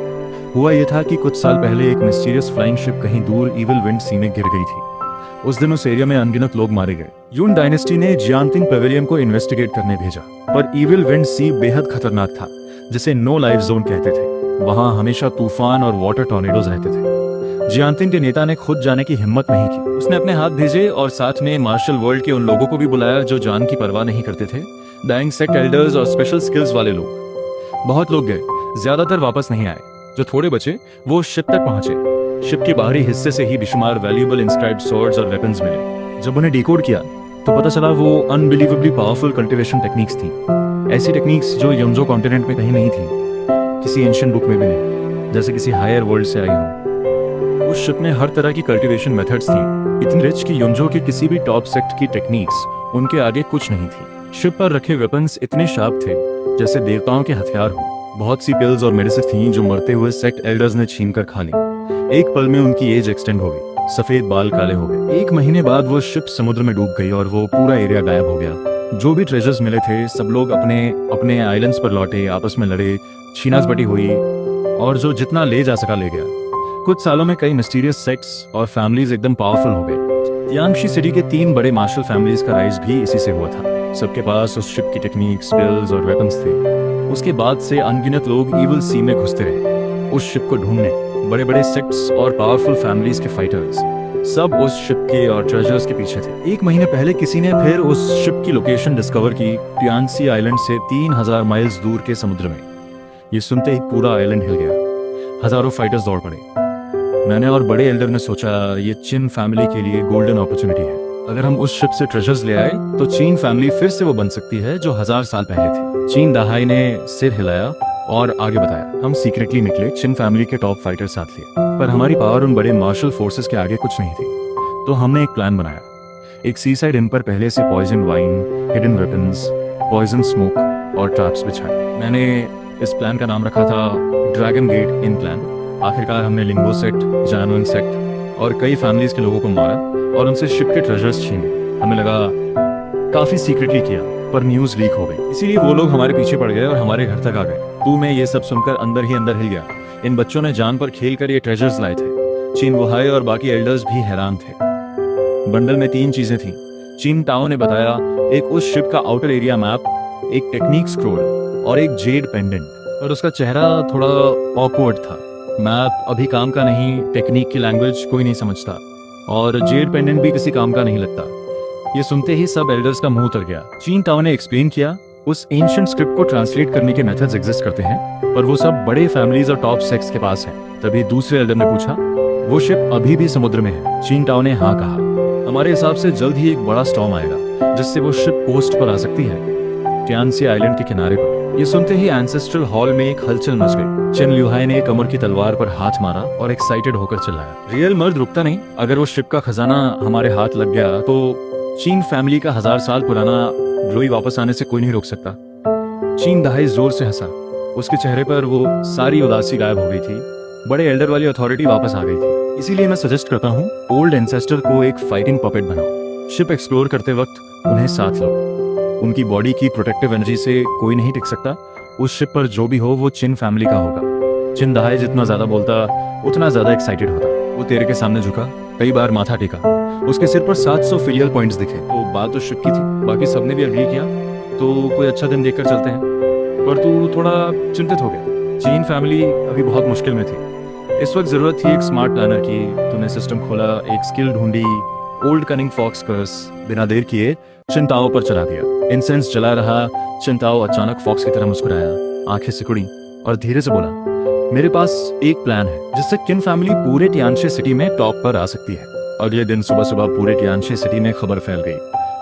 हुआ ये था कि कुछ साल पहले एक मिस्टीरियस फ्लाइंग शिप कहीं दूर इविल विंड सी में गिर गई थी। उस दिन उस एरिया में अनगिनत लोग मारे गए। यून डायनेस्टी ने जियांतिंग पेविलियन को इन्वेस्टिगेट करने भेजा, पर इविल विंड सी बेहद खतरनाक था, जिसे नो लाइफ जोन कहते थे। वहां हमेशा तूफान और वाटर टॉर्नेडोज रहते थे। जियांतिंग के नेता ने खुद जाने की हिम्मत नहीं की। उसने अपने हाथ भेजे और साथ में मार्शल वर्ल्ड के उन लोगों को भी बुलाया जो जान की परवाह नहीं करते थे, डाइंग सेक्ट एल्डर्स और स्पेशल स्किल्स वाले लोग। बहुत लोग गए, ज्यादातर वापस नहीं आए। जो थोड़े बचे वो शिप तक पहुंचे। शिप के बाहरी हिस्से से ही बेशुमार वैल्यूएबल इंस्क्राइब्ड स्वॉर्ड्स और वेपन्स मिले। जब उन्हें डिकोड किया तो पता चला वो अनबिलीवेबली पावरफुल कल्टीवेशन टेक्निक्स थी। ऐसी टेक्निक्स जो योंजो कॉन्टिनेंट में कहीं नहीं थी, किसी एंशिएंट बुक में भी नहीं, जैसे किसी हायर वर्ल्ड से आई हो। उस शिप में हर तरह की कल्टीवेशन मेथड्स थी, इतनी रिच कि योंजो के किसी भी टॉप सेक्ट की टेक्निक्स उनके आगे कुछ नहीं थी। शिप पर रखे वेपन्स इतने शार्प थे जैसे देवताओं के हथियार हो। बहुत सी पिल्स और मेडिसिन थीं जो मरते हुए सेक्ट एल्डर्स ने छीन कर खा ली। एक पल में उनकी एज एक्सटेंड हो गई, सफेद बाल काले हो गए। 1 महीने बाद वो शिप समुद्र में डूब गई और वो पूरा एरिया गायब हो गया। जो भी ट्रेजर्स मिले थे सब लोग अपने अपने आइलैंड्स पर लौटे, आपस में लड़े, छीनाझपटी हुई और जो जितना ले जा सका ले गया। कुछ सालों में कई मिस्टीरियस सेक्ट्स और फैमिलीज एकदम पावरफुल हो गए। यांगशी सिटी के 3 बड़े मार्शल फैमिलीज का राइज भी इसी से हुआ था। सबके पास उस शिप की टेक्निक, स्किल्स और वेपन्स थे। उसके बाद से अनगिनत लोग इविल सी में घुसते रहे उस शिप को ढूंढने। बड़े बड़े सेक्ट्स और पावरफुल फैमिलीज के फाइटर्स सब उस शिप के और ट्रेजर्स के पीछे थे। 1 महीने पहले किसी ने फिर उस शिप की लोकेशन डिस्कवर की, टियानसी आइलैंड से 3000 माइल्स दूर के समुद्र में। ये सुनते ही पूरा आइलैंड हिल गया। हजारों फाइटर्स दौड़ पड़े। मैंने और बड़े एल्डर ने सोचा ये चिन फैमिली के लिए गोल्डन अपॉर्चुनिटी है। अगर हम उस शिप से ट्रेजर्स ले आए तो चीन फैमिली फिर से वो बन सकती है जो 1000 साल पहले थी। चीन दहाई ने सिर हिलाया और आगे बताया। हम सीक्रेटली निकले, चिन फैमिली के टॉप फाइटर साथ लिए, पर हमारी पावर उन बड़े मार्शल फोर्सेस के आगे कुछ नहीं थी। तो हमने एक प्लान बनाया। एक सीसाइड इन पर पहले से poison wine, hidden weapons, poison smoke और ट्रैप्स बिछाए। मैंने इस प्लान का नाम रखा था ड्रैगन गेट इन प्लान। आखिरकार हमने लिंगो सेक्ट, जानोइंग सेक्ट और कई फैमिलीज के लोगों को मारा और उनसे शिप के ट्रेजर्स छीने। हमें लगा काफी सीक्रेटली किया, पर न्यूज लीक हो गई, इसीलिए वो लोग हमारे पीछे पड़ गए और हमारे घर तक आ गए। तू मैं ये सब सुनकर अंदर ही अंदर हिल गया। इन बच्चों ने जान पर खेल कर ये ट्रेजर्स लाए थे। चीन वुहाई और बाकी एल्डर्स भी हैरान थे। बंडल में 3 चीजें थीं। चीन टाओ ने बताया, एक उस शिप का आउटर एरिया मैप, एक टेक्निक स्क्रोल और एक जेड पेंडेंट। पर उसका चेहरा थोड़ा ऑकवर्ड था। मैप अभी काम का नहीं, टेक्निक की लैंग्वेज कोई नहीं समझता और जेड पेंडेंट भी किसी काम का नहीं लगता। ये सुनते ही सब एल्डर्स का मुंह उतर गया। चीन टाओ ने एक्सप्लेन किया, उस एंशिएंट स्क्रिप्ट को ट्रांसलेट करने के मेथड्स एग्जिस्ट करते हैं, पर वो सब बड़े फैमिलीज और टॉप सेक्ट्स के पास है। तभी दूसरे एल्डर ने पूछा, वो शिप अभी भी समुद्र में है? चीन टाओ ने हाँ कहा। हमारे हिसाब से जल्द ही एक बड़ा स्टॉर्म आएगा जिससे वो शिप कोस्ट पर आ सकती है, टियानसी आइलैंड के किनारे पर। ये सुनते ही एंसेस्ट्रल हॉल में एक हलचल मच गई। चेन ल्यूहाई ने कमर की तलवार पर हाथ मारा और एक्साइटेड होकर चिल्लाया, रियल मर्द रुकता नहीं। अगर वो शिप का खजाना हमारे हाथ लग गया तो चीन फैमिली का 1000 साल पुराना ग्लोई वापस आने से कोई नहीं रोक सकता। चीन दहाई जोर से हंसा। उसके चेहरे पर वो सारी उदासी गायब हो गई थी। बड़े एल्डर वाली अथॉरिटी वापस आ गई थी। इसीलिए मैं सजेस्ट करता हूँ, ओल्ड एंसेस्टर को एक फाइटिंग पपेट बनाओ। शिप एक्सप्लोर करते वक्त उन्हें साथ लो। उनकी बॉडी की प्रोटेक्टिव एनर्जी से कोई नहीं टिक सकता। उस शिप पर जो भी हो वो चिन फैमिली का होगा। चिन दहाई जितना ज्यादा बोलता उतना ज्यादा एक्साइटेड होता। वो तेरे के सामने झुका, कई बार माथा टेका। उसके सिर पर 700 फिलियल पॉइंट्स दिखे। तो बात तो शिप की थी, बाकी सबने भी अग्री किया। तो कोई अच्छा दिन देखकर चलते हैं। पर तू थोड़ा चिंतित हो गया। चीन फैमिली अभी बहुत मुश्किल में थी। इस वक्त जरूरत थी एक स्मार्ट प्लानर की। तूने सिस्टम खोला, एक स्किल ढूंढी, ओल्ड कनिंग फॉक्स कर्स बिना देर किए चिंताओं पर चला दिया। इंसेंस जला रहा। चिंताओ अचानक फॉक्स की तरह मुस्कुराया, आंखें सिकुड़ी और धीरे से बोला, मेरे पास एक प्लान है जिससे किन फैमिली पूरे टियानशी सिटी में टॉप पर आ सकती है। अगले दिन सुबह सुबह पूरे टियानशी सिटी में खबर फैल गई,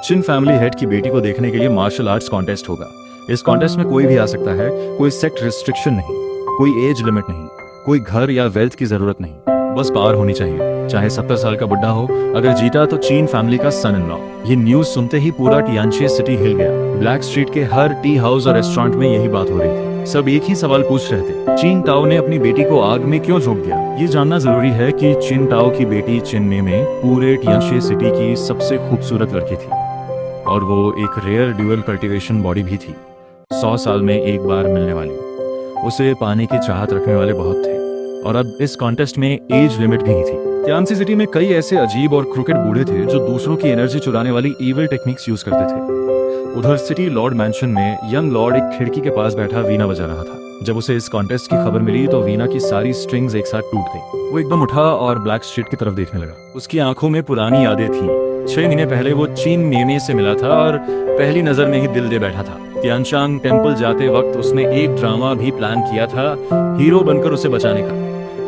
चिन फैमिली हेड की बेटी को देखने के लिए मार्शल आर्ट्स कॉन्टेस्ट होगा। इस कॉन्टेस्ट में कोई भी आ सकता है, कोई सेक्ट रिस्ट्रिक्शन नहीं, कोई एज लिमिट नहीं, कोई घर या वेल्थ की जरूरत नहीं, बस पावर होनी चाहिए। चाहे 70 साल का बुढ़ा हो, अगर जीता तो चीन फैमिली का सन इन लॉ। ये न्यूज सुनते ही पूरा टियानशी सिटी हिल गया। ब्लैक स्ट्रीट के हर टी हाउस और रेस्टोरेंट में यही बात हो रही थी। सब एक ही सवाल पूछ रहे थे, चीन टाओ ने अपनी बेटी को आग में क्यों झोंक दिया? ये जानना जरूरी है कि चिन टाओ की बेटी चिन्ने में पूरे टियानशी सिटी की सबसे खूबसूरत लड़की थी और वो एक रेयर ड्यूअल कल्टीवेशन बॉडी भी थी, 100 साल में एक बार मिलने वाली। उसे पाने की चाहत रखने वाले बहुत थे। और अब इस कॉन्टेस्ट में एज लिमिट भी थी। त्यांसी सिटी में कई ऐसे अजीब और क्रिकेट बूढ़े थे जो दूसरों की एनर्जी चुराने वाली इविल टेक्निक्स यूज करते थे। उधर सिटी लॉर्ड मैंशन में यंग लॉर्ड एक खिड़की के पास बैठा वीणा बजा रहा था। जब उसे इस कॉन्टेस्ट की खबर मिली तो वीणा की सारी स्ट्रिंग्स एक साथ टूट गई। वो एकदम उठा और ब्लैक स्ट्रीट की तरफ देखने लगा। उसकी आंखों में पुरानी यादें थीं। 6 महीने पहले वो चीन मेमे से मिला था और पहली नजर में ही दिल दे बैठा था। तियानशांग टेम्पल जाते वक्त उसने एक ड्रामा भी प्लान किया था, हीरो बनकर उसे बचाने का,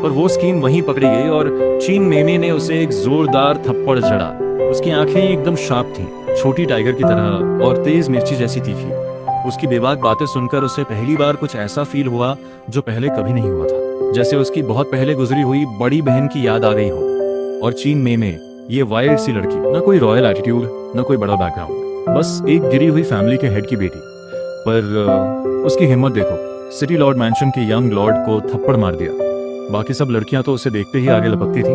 पर वो स्कीम वहीं पकड़ी गई और चीन मेमे ने उसे एक जोरदार थप्पड़ जड़ा। उसकी आंखें एकदम शार्प थीं, छोटी टाइगर की तरह और तेज मिर्ची जैसी तीखी। उसकी बेबाक बातें सुनकर उसे पहली बार कुछ ऐसा फील हुआ जो पहले कभी नहीं हुआ था, जैसे उसकी बहुत पहले गुजरी हुई बड़ी बहन की याद आ गई हो। और चीन मेमे, ये वाइल्ड सी लड़की, न कोई रॉयल एटीट्यूड, न कोई बड़ा बैकग्राउंड, बस एक गिरी हुई फैमिली के हेड की बेटी। पर उसकी हिम्मत देखो, सिटी लॉर्ड मैंशन के यंग लॉर्ड को थप्पड़ मार दिया। बाकी सब लड़कियां तो उसे देखते ही आगे लपकती थी।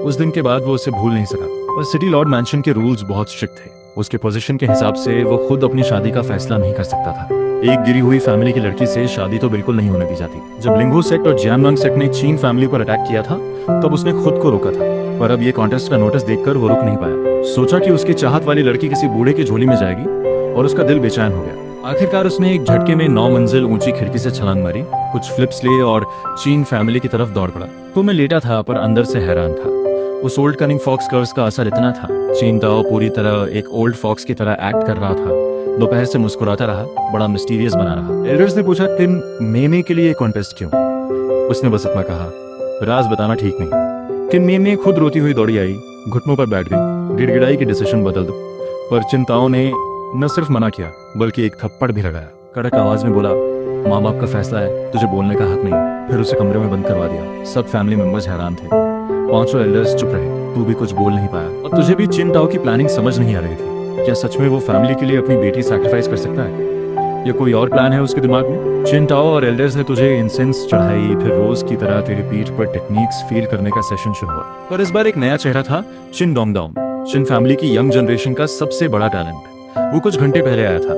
उस दिन के बाद वो उसे भूल नहीं सका। पर सिटी लॉर्ड मैंशन के रूल्स बहुत स्ट्रिक्ट थे। उसके पोजीशन के हिसाब से वो खुद अपनी शादी का फैसला नहीं कर सकता था। एक गिरी हुई फैमिली की लड़की से शादी तो बिल्कुल नहीं होने दी जाती। जब लिंगू सेक्ट और जियानवांग सेक्ट ने चीन फैमिली पर अटैक किया था तब उसने खुद को रोका था, पर अब ये कॉन्टेस्ट का नोटिस देखकर वो रुक नहीं पाया। सोचा कि उसकी चाहत वाली लड़की किसी बूढ़े की झोली में जाएगी और उसका दिल बेचैन हो गया। आखिरकार उसने एक झटके में 9 मंजिल ऊंची खिड़की से छलांग मारी, कुछ फ्लिप्स लिए और चीन फैमिली की तरफ दौड़ पड़ा। तो मैं लेटा था पर अंदर से हैरान था। उस ओल्ड कनिंग फॉक्स कर्स का असर इतना था। चीन ताओ पूरी तरह एक ओल्ड फॉक्स की तरह एक्ट कर रहा था। दोपहर से मुस्कुराता रहा, बड़ा मिस्टीरियस बना रहा। एल्डर्स ने पूछा, तुम मेमे के लिए कॉन्टेस्ट क्यों? उसने बस इतना कहा, राज बताना ठीक नहीं। किन मेमे खुद रोती हुई दौड़ी आई, घुटनों पर बैठ गई, गिड़गिड़ाई की डिसीजन बदल दो। पर चिंताओं ने न सिर्फ मना किया बल्कि एक थप्पड़ भी लगाया। कड़क आवाज में बोला, माँ बाप का फैसला है, तुझे बोलने का हक नहीं। फिर उसे कमरे में बंद करवा दिया। सब फैमिली मेंबर्स हैरान थे। 5 एल्डर्स चुप रहे। तू भी कुछ बोल नहीं पाया और तुझे भी चिन ताओ की प्लानिंग समझ नहीं आ रही थी। क्या सच में वो फैमिली के लिए अपनी बेटी सैक्रिफाइस कर सकता है या कोई और प्लान है उसके दिमाग में? चिन ताओ और एल्डर्स ने तुझे इंसेंस चढ़ाई, फिर रोज की तरह तेरी पीठ पर टेक्निक्स फील करने का सेशन शुरू हुआ। पर इस बार एक नया चेहरा था, चिन डोंगडोंग, चिन फैमिली की यंग जनरेशन का सबसे बड़ा टैलेंट। वो कुछ घंटे पहले आया था।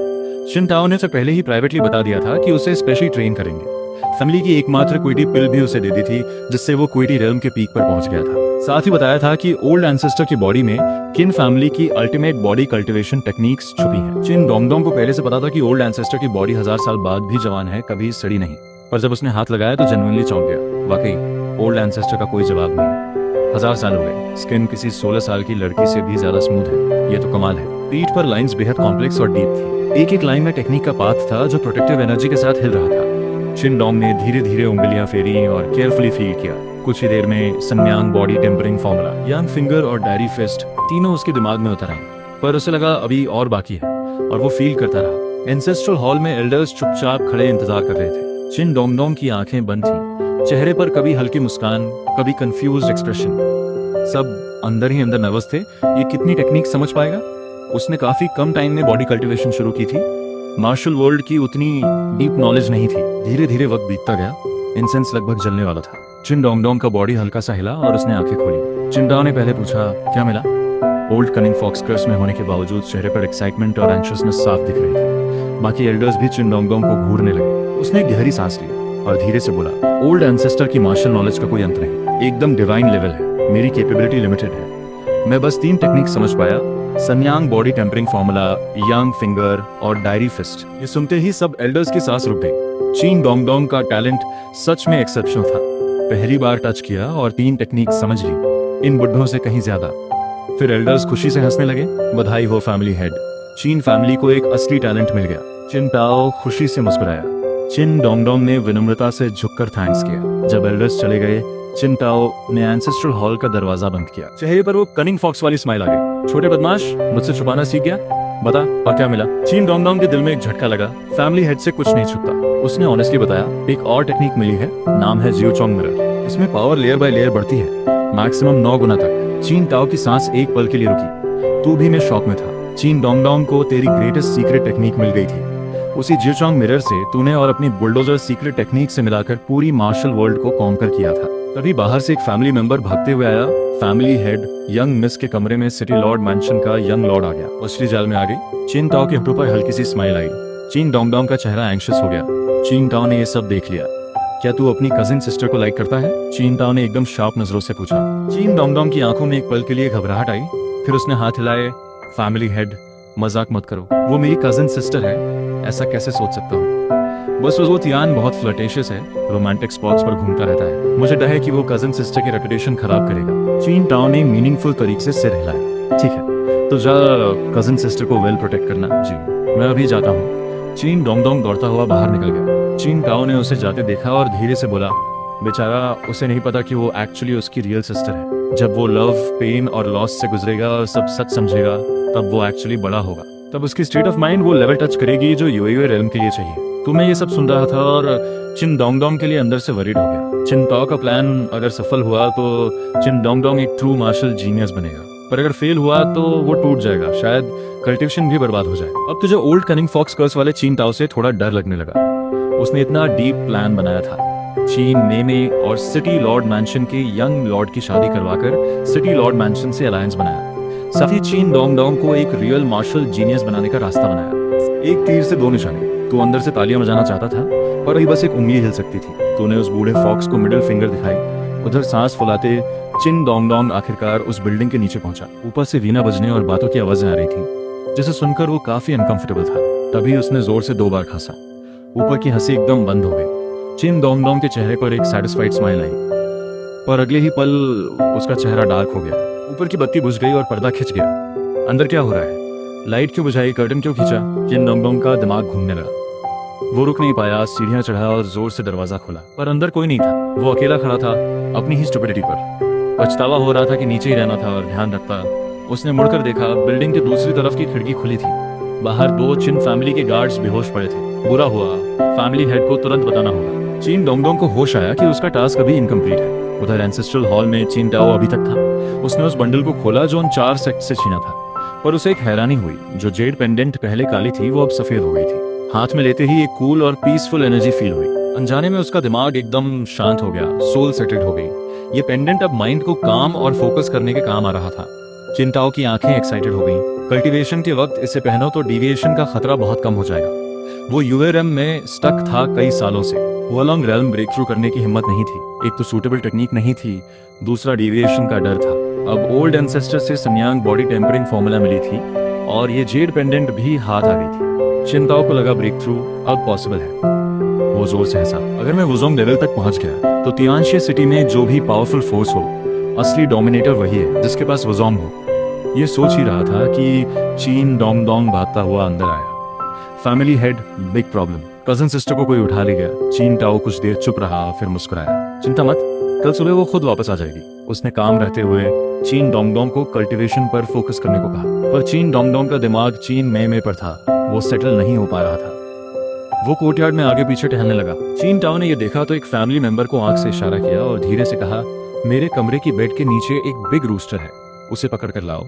चिन ताओ ने उसे पहले ही प्राइवेटली बता दिया था कि उसे स्पेशली ट्रेन करेंगे। फैमिली की एकमात्र क्विटी पिल भी उसे दे दी थी, जिससे वो क्विटी रेल्म के पीक पर पहुंच गया था। साथ ही बताया था कि ओल्ड एंसेस्टर की बॉडी में किन फैमिली की अल्टीमेट बॉडी कल्टीवेशन टेक्निक्स छुपी हैं। चिन डोंगडोंग को पहले से पता था कि ओल्ड एंसेस्टर की बॉडी 1000 साल बाद भी जवान है, कभी सड़ी नहीं। पर जब उसने हाथ लगाया तो जेन्युइनली चौंक गया। वाकई ओल्ड एंसेस्टर का कोई जवाब नहीं। 1000 साल हो गए, स्किन किसी 16 साल की लड़की से भी ज्यादा स्मूथ है। ये तो कमाल है। पीठ पर लाइंस बेहद कॉम्प्लेक्स और डीप थी। एक एक लाइन में टेक्निक का पाथ था जो प्रोटेक्टिव एनर्जी के साथ हिल रहा था। चिन डोंग ने धीरे धीरे उंगलियां फेरी और केयरफुली फील किया। कुछ ही देर में सन्यांग बॉडी टेम्परिंग फॉर्मूला, यांग फिंगर और डायरी फिस्ट तीनों उसके दिमाग में उतर आए। पर उसे लगा अभी और बाकी है और वो फील करता रहा। एंसेस्ट्रल हॉल में एल्डर्स चुपचाप खड़े इंतजार कर रहे थे। चिन डोंगडोंग की आंखें बंद थीं, चेहरे पर कभी हल्की मुस्कान, कभी कंफ्यूज्ड एक्सप्रेशन। सब अंदर ही अंदर नर्वस थे। ये कितनी टेक्निक समझ पाएगा? उसने काफी कम टाइम में बॉडी कल्टीवेशन शुरू की थी। मार्शल वर्ल्ड की उतनी डीप नॉलेज नहीं थी। धीरे धीरे वक्त बीतता गया। इंसेंस लगभग जलने वाला था। चिन डोंगडोंग का बॉडी हल्का सा हिला और उसने आंखें खोली। चिंटाओ ने पहले पूछा, क्या मिला? ओल्ड कनिंग फॉक्स कर्स में होने के बावजूद चेहरे पर एक्साइटमेंट और एंशियसनेस साफ दिख रही थी। बाकी एल्डर्स भी चिन डोंगडोंग को घूरने लगे। उसने एक गहरी सांस ली और धीरे से बोला, ओल्ड एंसेस्टर की मार्शल नॉलेज का कोई अंत नहीं, एकदम डिवाइन लेवल है। मेरी कैपेबिलिटी लिमिटेड है। मैं बस 3 टेक्निक समझ पाया, सन्यांग बॉडी टेम्परिंग फॉर्मूला, यांग फिंगर और डायरी फिस्ट। ये सुनते ही सब एल्डर्स की सांस रुक गई। चिन डोंगडोंग का टैलेंट सच में एक्सेप्शनल था। पहली बार टच किया और 3 टेक्निक समझ ली, इन बुढ़ों से कहीं ज्यादा। फिर एल्डर्स खुशी से हंसने लगे। बधाई हो फैमिली हेड, चीन फैमिली को एक असली टैलेंट मिल गया। चिन ताओ खुशी से मुस्कुराया। चिन डोंगडोंग ने विनम्रता से झुककर थैंक्स किया। जब एल्डर्स चले गए, चिन ताओ ने एंसेस्ट्रल हॉल का दरवाजा बंद किया। चेहरे पर वो कनिंग फॉक्स वाली स्माइल आ गई। छोटे बदमाश, मुझसे छुपाना सीख गया? बता और क्या मिला? चिन डोंगडोंग के दिल में एक झटका लगा। फैमिली हेड से कुछ नहीं छुपता। उसने ऑनेस्टली बताया, एक और टेक्निक मिली है, नाम है जियोचोंग मिरर। इसमें पावर लेयर बाय लेयर बढ़ती है, मैक्सिमम 9 गुना तक। चिन ताओ की सांस एक पल के लिए रुकी। तू भी मैं शॉक में था। चिन डोंगडोंग को तेरी ग्रेटेस्ट सीक्रेट टेक्निक मिल गई थी। उसी जियोचोंग मिरर से तूने और अपनी बुलडोजर सीक्रेट टेक्निक से मिलाकर पूरी मार्शल वर्ल्ड को कॉन्कर किया था। तभी बाहर से एक फैमिली मेंबर भागते हुए आया। फैमिली हेड यंग मिस के कमरे में सिटी लॉर्ड मैंशन का यंग लॉर्ड आ गया। असली जाल में आ गई। चिन ताओ के होठों पर हल्की सी स्माइल आई। चिन डोंगडोंग का चेहरा एंग्शियस हो गया। चिन ताओ ने ये सब देख लिया। क्या तू अपनी कजिन सिस्टर को लाइक करता है? चीन ताओ ने एकदम शार्प नजरों से पूछा। चीन डोंगडोंग की आंखों में एक पल के लिए घबराहट आई, फिर उसने हाथ हिलाए। फैमिली हेड, मजाक मत करो, वो मेरी कजिन सिस्टर है, ऐसा कैसे सोच सकता हूँ? बस वो तियान बहुत फ्लर्टेशियस है, रोमांटिक स्पॉट्स पर घूमता रहता है, मुझे डर है कि वो कजिन सिस्टर की रेपुटेशन खराब करेगा। चीन ताओ ने मीनिंगफुल तरीके से सिर हिलाया। ठीक है, तो जा कजिन सिस्टर को वेल प्रोटेक्ट करना। जी मैं अभी जाता हूँ। चीन डोंगडोंग दौड़ता हुआ बाहर निकल गया। चीन ताओ ने उसे जाते देखा और धीरे से बोला, बेचारा, उसे नहीं पता कि वो एक्चुअली उसकी रियल सिस्टर है। जब वो लव, पेन और लॉस से गुजरेगा और सब सच समझेगा, तब वो एक्चुअली बड़ा होगा। तब उसकी स्टेट ऑफ माइंड वो लेवल टच करेगी जो यूएई रेल्म के लिए चाहिए। तो मैं ये सब सुन रहा था और चिन डोंगडोंग के लिए अंदर से वरीड हो गया। चिन ताओ का प्लान अगर सफल हुआ तो चिन डोंगडोंग एक ट्रू मार्शल जीनियस बनेगा, पर अगर फेल हुआ तो वो टूट जाएगा, शायद कल्टिवेशन भी बर्बाद हो जाए। अब तुझे ओल्ड कनिंग फॉक्स कर्स वाले चीन ताओ से थोड़ा डर लगने लगा। उसने इतना डीप प्लान बनाया था। चीन मेमे और सिटी लॉर्ड मैंशन के यंग लॉर्ड की शादी करवाकर सिटी लॉर्ड मैंशन से अलायंस बनाया। साथ ही चीन डोंगडोंग को एक रियल मार्शल जीनियस बनाने का रास्ता बनाया। एक तीर से दो निशाने। तू अंदर से तालियां बजाना चाहता था, पर अभी बस एक उंगली हिल सकती थी। तूने उस बूढ़े फॉक्स को मिडिल फिंगर दिखाई। उधर सांस फुलाते चिन डोंगडोंग आखिरकार उस बिल्डिंग के नीचे पहुंचा। ऊपर से वीणा बजने और बातों की आवाजें आ रही थी, जिसे सुनकर वो काफी अनकंफर्टेबल था। तभी उसने जोर से 2 बार खांसा। ऊपर की हंसी एकदम बंद हो गई। चिन डोंगडोंग के चेहरे पर एक सैटिस्फाइड स्माइल आई, पर अगले ही पल उसका चेहरा डार्क हो गया। ऊपर की बत्ती बुझ गई और पर्दा खिंच गया। अंदर क्या हो रहा है? लाइट क्यों बुझाई, कर्टन क्यों खींचा? चिन डोंगडोंग का दिमाग घूमने लगा। वो रुक नहीं पाया, सीढ़ियां चढ़ा और जोर से दरवाजा खोला, पर अंदर कोई नहीं था। वो अकेला खड़ा था अपनी ही स्टुपिडिटी पर। पछतावा हो रहा था कि नीचे ही रहना था और ध्यान रखता। उसने मुड़कर देखा, बिल्डिंग के दूसरी तरफ की खिड़की खुली थी। बाहर 2 चिन फैमिली के गार्ड्स बेहोश पड़े थे। बुरा हुआ, फैमिली हेड को तुरंत बताना होगा। चीन डोंगडोंग को होश आया कि उसका टास्क अभी इनकम्प्लीट है। उधर एंसेस्ट्रल हॉल में चीन ताओ अभी तक था। उसने उस बंडल को खोला जो उन 4 सेक्ट से छीना था, पर उसे एक हैरानी हुई। जो जेड पेंडेंट पहले काली थी वो अब सफेद हो गई थी। हाथ में लेते ही एक कूल और पीसफुल एनर्जी फील हुई। अनजाने में उसका दिमाग एकदम शांत हो गया, सोल सेटल्ड हो गई। ये पेंडेंट अब माइंड को काम और फोकस करने के काम आ रहा था। चिन ताओ की आंखें एक्साइटेड हो गईं। कल्टीवेशन के वक्त इसे पहनो तो डिविएशन का खतरा बहुत कम हो जाएगा। वो यूएरएम में स्टक था कई सालों से। वोलोंग रेल्म ब्रेक थ्रू करने की हिम्मत नहीं थी। एक तो सूटेबल टेक्निक नहीं थी, दूसरा डिविएशन का डर था। अब ओल्ड एंसेस्टर से समयांग बॉडी टेम्परिंग फॉर्मूला मिली थी और ये जेड पेंडेंट भी हाथ आ गई थी। चिन ताओ को लगा ब्रेक थ्रू अब पॉसिबल है। वो जोर से हंसा। अगर मैं वुजोंग लेवल तक पहुंच गया तो तियानशे सिटी में जो भी पावरफुल फोर्स हो, असली डोमिनेटर वही है जिसके पास वुजोंग हो। ये सोच ही रहा था कि चीन डोंगडोंग भागता हुआ अंदर आया। Family head, big problem. Cousin sister को कोई उठा ले गया। चीन ताओ कुछ देर चुप रहा, फिर मुस्कुराया। चिंता मत, कल सुबह वो खुद वापस आ जाएगी। उसने काम रहते हुए चीन डोंगडोंग को कल्टीवेशन पर फोकस करने को कहा, पर चीन डोंगडोंग का दिमाग चीन में पर था। वो सेटल नहीं हो पा रहा था। वो कोर्टयार्ड में आगे पीछे टहलने लगा। चीन ताओ ने यह देखा तो एक फैमिली मेंबर को आंख से इशारा किया और धीरे से कहा, मेरे कमरे की बेड के नीचे एक बिग रूस्टर है, उसे पकड़ कर लाओ,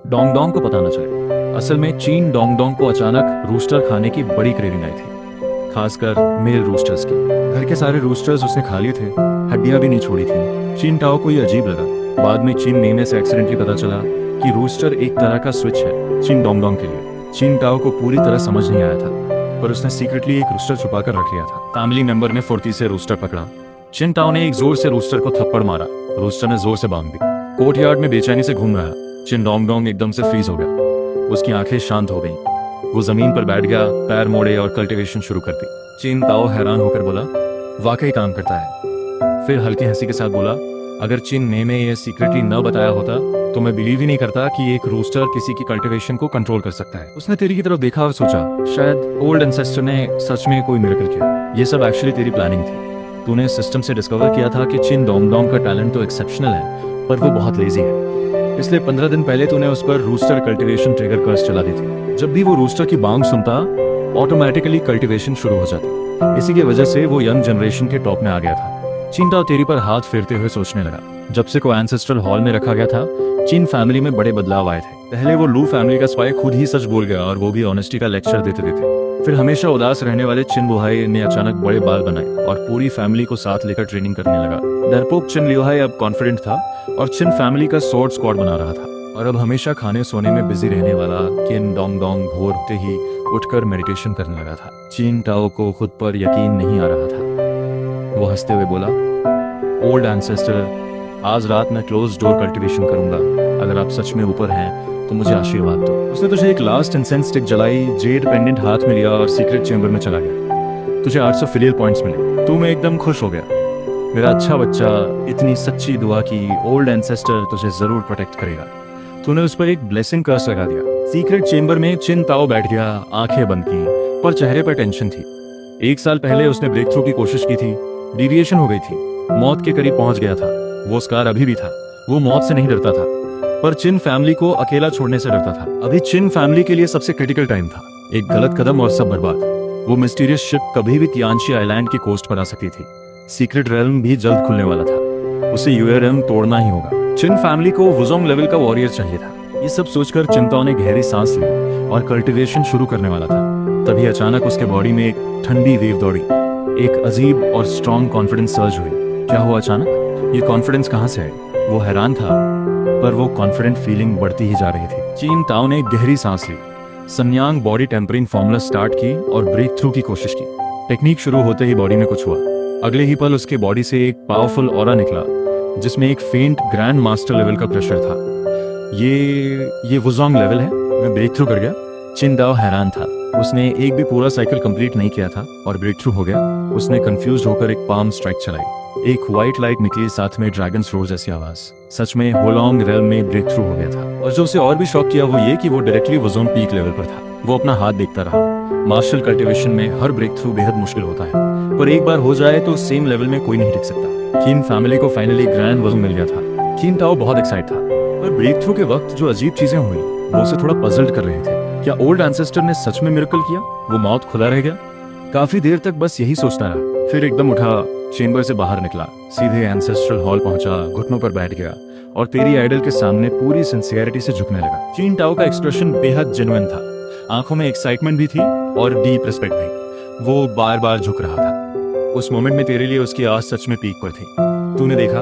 डोंगडोंग को पता न चले। असल में चीन डोंगडोंग को अचानक रूस्टर खाने की बड़ी क्रेविंग आई थी, खासकर मेल रूस्टर्स की। घर के सारे रूस्टर्स उसने खा लिए थे, हड्डियां भी नहीं छोड़ी थी। चीन ताओ को ये अजीब लगा। बाद में चीन मेमे से एक्सीडेंटली पता चला कि रूस्टर एक तरह का स्विच है चीन डोंगडोंग के लिए। चीन ताओ को पूरी तरह समझ नहीं आया था, पर उसने सीक्रेटली एक रूस्टर छुपा कर रख लिया था। फैमिली मेंबर ने फुर्ती से रूस्टर पकड़ा। चिन ताओ ने एक जोर से रूस्टर को थप्पड़ मारा। रूस्टर ने जोर से बांग दी। कोर्टयार्ड में बेचैनी से घूम रहा चिन डोंगडोंग एकदम से फ्रीज हो गया। उसकी आंखें शांत हो गईं। वो जमीन पर बैठ गया, पैर मोड़े और कल्टीवेशन शुरू कर दी। चिन ताओ हैरान होकर बोला, वाकई काम करता है। फिर हल्की हंसी के साथ बोला, अगर चिन मेमे ये सीक्रेटली न बताया होता तो मैं बिलीव ही नहीं करता कि एक रूस्टर किसी की कल्टीवेशन को कंट्रोल कर सकता है। उसने तेरी की तरफ देखा और सोचा, शायद ओल्ड एंसेस्टर ने सच में कोई मिरेकल किया। ये सब एक्चुअली तेरी प्लानिंग थी। तूने सिस्टम से डिस्कवर किया था कि चिन डोंगडोंग का टैलेंट तो एक्सेप्शनल है, पर वो बहुत लेजी है। इसलिए 15 दिन पहले तूने उस पर रूस्टर कल्टीवेशन ट्रिगर कर्स चला दी थी। जब भी वो रूस्टर की बांग सुनता, ऑटोमेटिकली कल्टीवेशन शुरू हो जाती। इसी की वजह से वो यंग जनरेशन के टॉप में आ गया था। चीन ताओ तेरी पर हाथ फेरते हुए सोचने लगा। जब से को एंसेस्ट्रल हॉल में रखा गया था, चीन फैमिली में बड़े बदलाव आए थे। पहले वो लू फैमिली का स्पाई खुद ही सच बोल गया और वो भी ऑनेस्टी का लेक्चर देते देते। फिर हमेशा उदास रहने वाले चिन बुहाई ने अचानक बड़े बाल बनाए और पूरी फैमिली को साथ लेकर ट्रेनिंग करने लगा। डरपोक चिन लियोहाई अब कॉन्फिडेंट था और चिन फैमिली का स्वॉर्ड स्क्वाड बना रहा था। और अब हमेशा खाने सोने में बिजी रहने वाला किन डोंगडोंग भोर होते ही उठकर मेडिटेशन करने लगा था। चीन ताओ को खुद पर यकीन नहीं आ रहा था। वो हंसते हुए बोला, ओल्ड एंसेस्टर, आज रात मैं क्लोज डोर कल्टीवेशन करूंगा। अगर आप सच में ऊपर हैं तो मुझे आशीर्वाद दो। उसने तुझे एक लास्ट इंसेंस स्टिक जलाई, जेड पेंडेंट हाथ में लिया और सीक्रेट चेंबर में चला गया। तुझे 800 फिलियल पॉइंट्स मिले। तू में एकदम खुश हो गया। मेरा अच्छा बच्चा, इतनी सच्ची दुआ की, ओल्ड एंसेस्टर तुझे जरूर प्रोटेक्ट करेगा। तूने उस पर एक ब्लेसिंग कर्स लगा दिया। सीक्रेट चेंबर में चिन ताओ बैठ गया, आंखें बंद की, पर चेहरे पर टेंशन थी। 1 साल पहले उसने ब्रेक थ्रू की कोशिश की थी, डिविएशन हो गई थी, मौत के करीब पहुंच गया था। वो स्कार अभी भी था। वो मौत से नहीं डरता था, पर चिन फैमिली को अकेला छोड़ने से डरता था। अभी चिन फैमिली के लिए सबसे क्रिटिकल टाइम था। एक गलत कदम और सब बर्बाद। वो मिस्टीरियस शिप कभी भी तियानशी आइलैंड की कोस्ट पर आ सकती थी। सीक्रेट रेल्म भी जल्द खुलने वाला था। उसे यूएरएम तोड़ना ही होगा। चिन फैमिली को वुजोंग लेवल का वॉरियर चाहिए था। ये सब सोचकर चिंताओं ने गहरी सांस ली और कल्टीवेशन शुरू करने वाला था। तभी अचानक उसके बॉडी में एक ठंडी वेव दौड़ी। एक अजीब और स्ट्रॉन्ग कॉन्फिडेंस सर्ज हुई। क्या हुआ अचानक? ये कॉन्फिडेंस कहाँ से आई? वो हैरान था, पर वो कॉन्फिडेंट फीलिंग बढ़ती ही जा रही थी। चिन ताओ ने गहरी सांस ली, सन्यांग बॉडी टेम्परिंग फॉर्मूला स्टार्ट की और ब्रेक थ्रू की कोशिश की। टेक्निक शुरू होते ही बॉडी में कुछ हुआ। अगले ही पल उसके बॉडी से एक पावरफुल ऑरा निकला, जिसमें एक फेंट ग्रैंड मास्टर लेवल का प्रेशर था। ये वुजोंग लेवल है? मैं ब्रेक थ्रू कर गया? चिन ताओ हैरान था। उसने एक भी पूरा साइकिल कंप्लीट नहीं किया था और ब्रेक थ्रू हो गया। उसने कंफ्यूज होकर एक पाम स्ट्राइक चलाई। एक व्हाइट लाइट निकली, साथ में ड्रैगन्स रोर जैसी आवाज। सच में होलोंग रेल्म में ब्रेक थ्रू हो गया था। और जो उसे और भी शॉक किया वो ये कि वो डायरेक्टली वुजोंग पीक लेवल पर था। वो अपना हाथ देखता रहा। मार्शल कल्टीवेशन में हर ब्रेक थ्रू बेहद मुश्किल होता है, पर एक बार हो जाए तो सेम लेवल में कोई नहीं टिक सकता। किन फैमिली को फाइनली ग्रैंड वुजोंग मिल गया था। किन ताओ बहुत एक्साइट था, पर ब्रेक थ्रू के वक्त जो अजीब चीजें हुई वो उसे थोड़ा पजल्ड कर रहे थे। क्या ओल्ड एंसेस्टर ने सच में मिरेकल किया? वो मौत खुला रह गया? काफी देर तक बस यही सोचता रहा। फिर एकदम उठा, चेंबर से बाहर निकला, सीधे एंसेस्ट्रल हॉल पहुंचा, घुटनों पर बैठ गया और तेरी आइडल के सामने पूरी सिंसियरिटी से झुकने लगा। चिन ताओ का एक्सप्रेशन बेहद जेन्युइन था। आंखों में एक्साइटमेंट भी थी और डीप रिस्पेक्ट भी। वो बार बार झुक रहा था। उस मोमेंट में तेरे लिए उसकी आवाज सच में पीक पर थी। तूने देखा,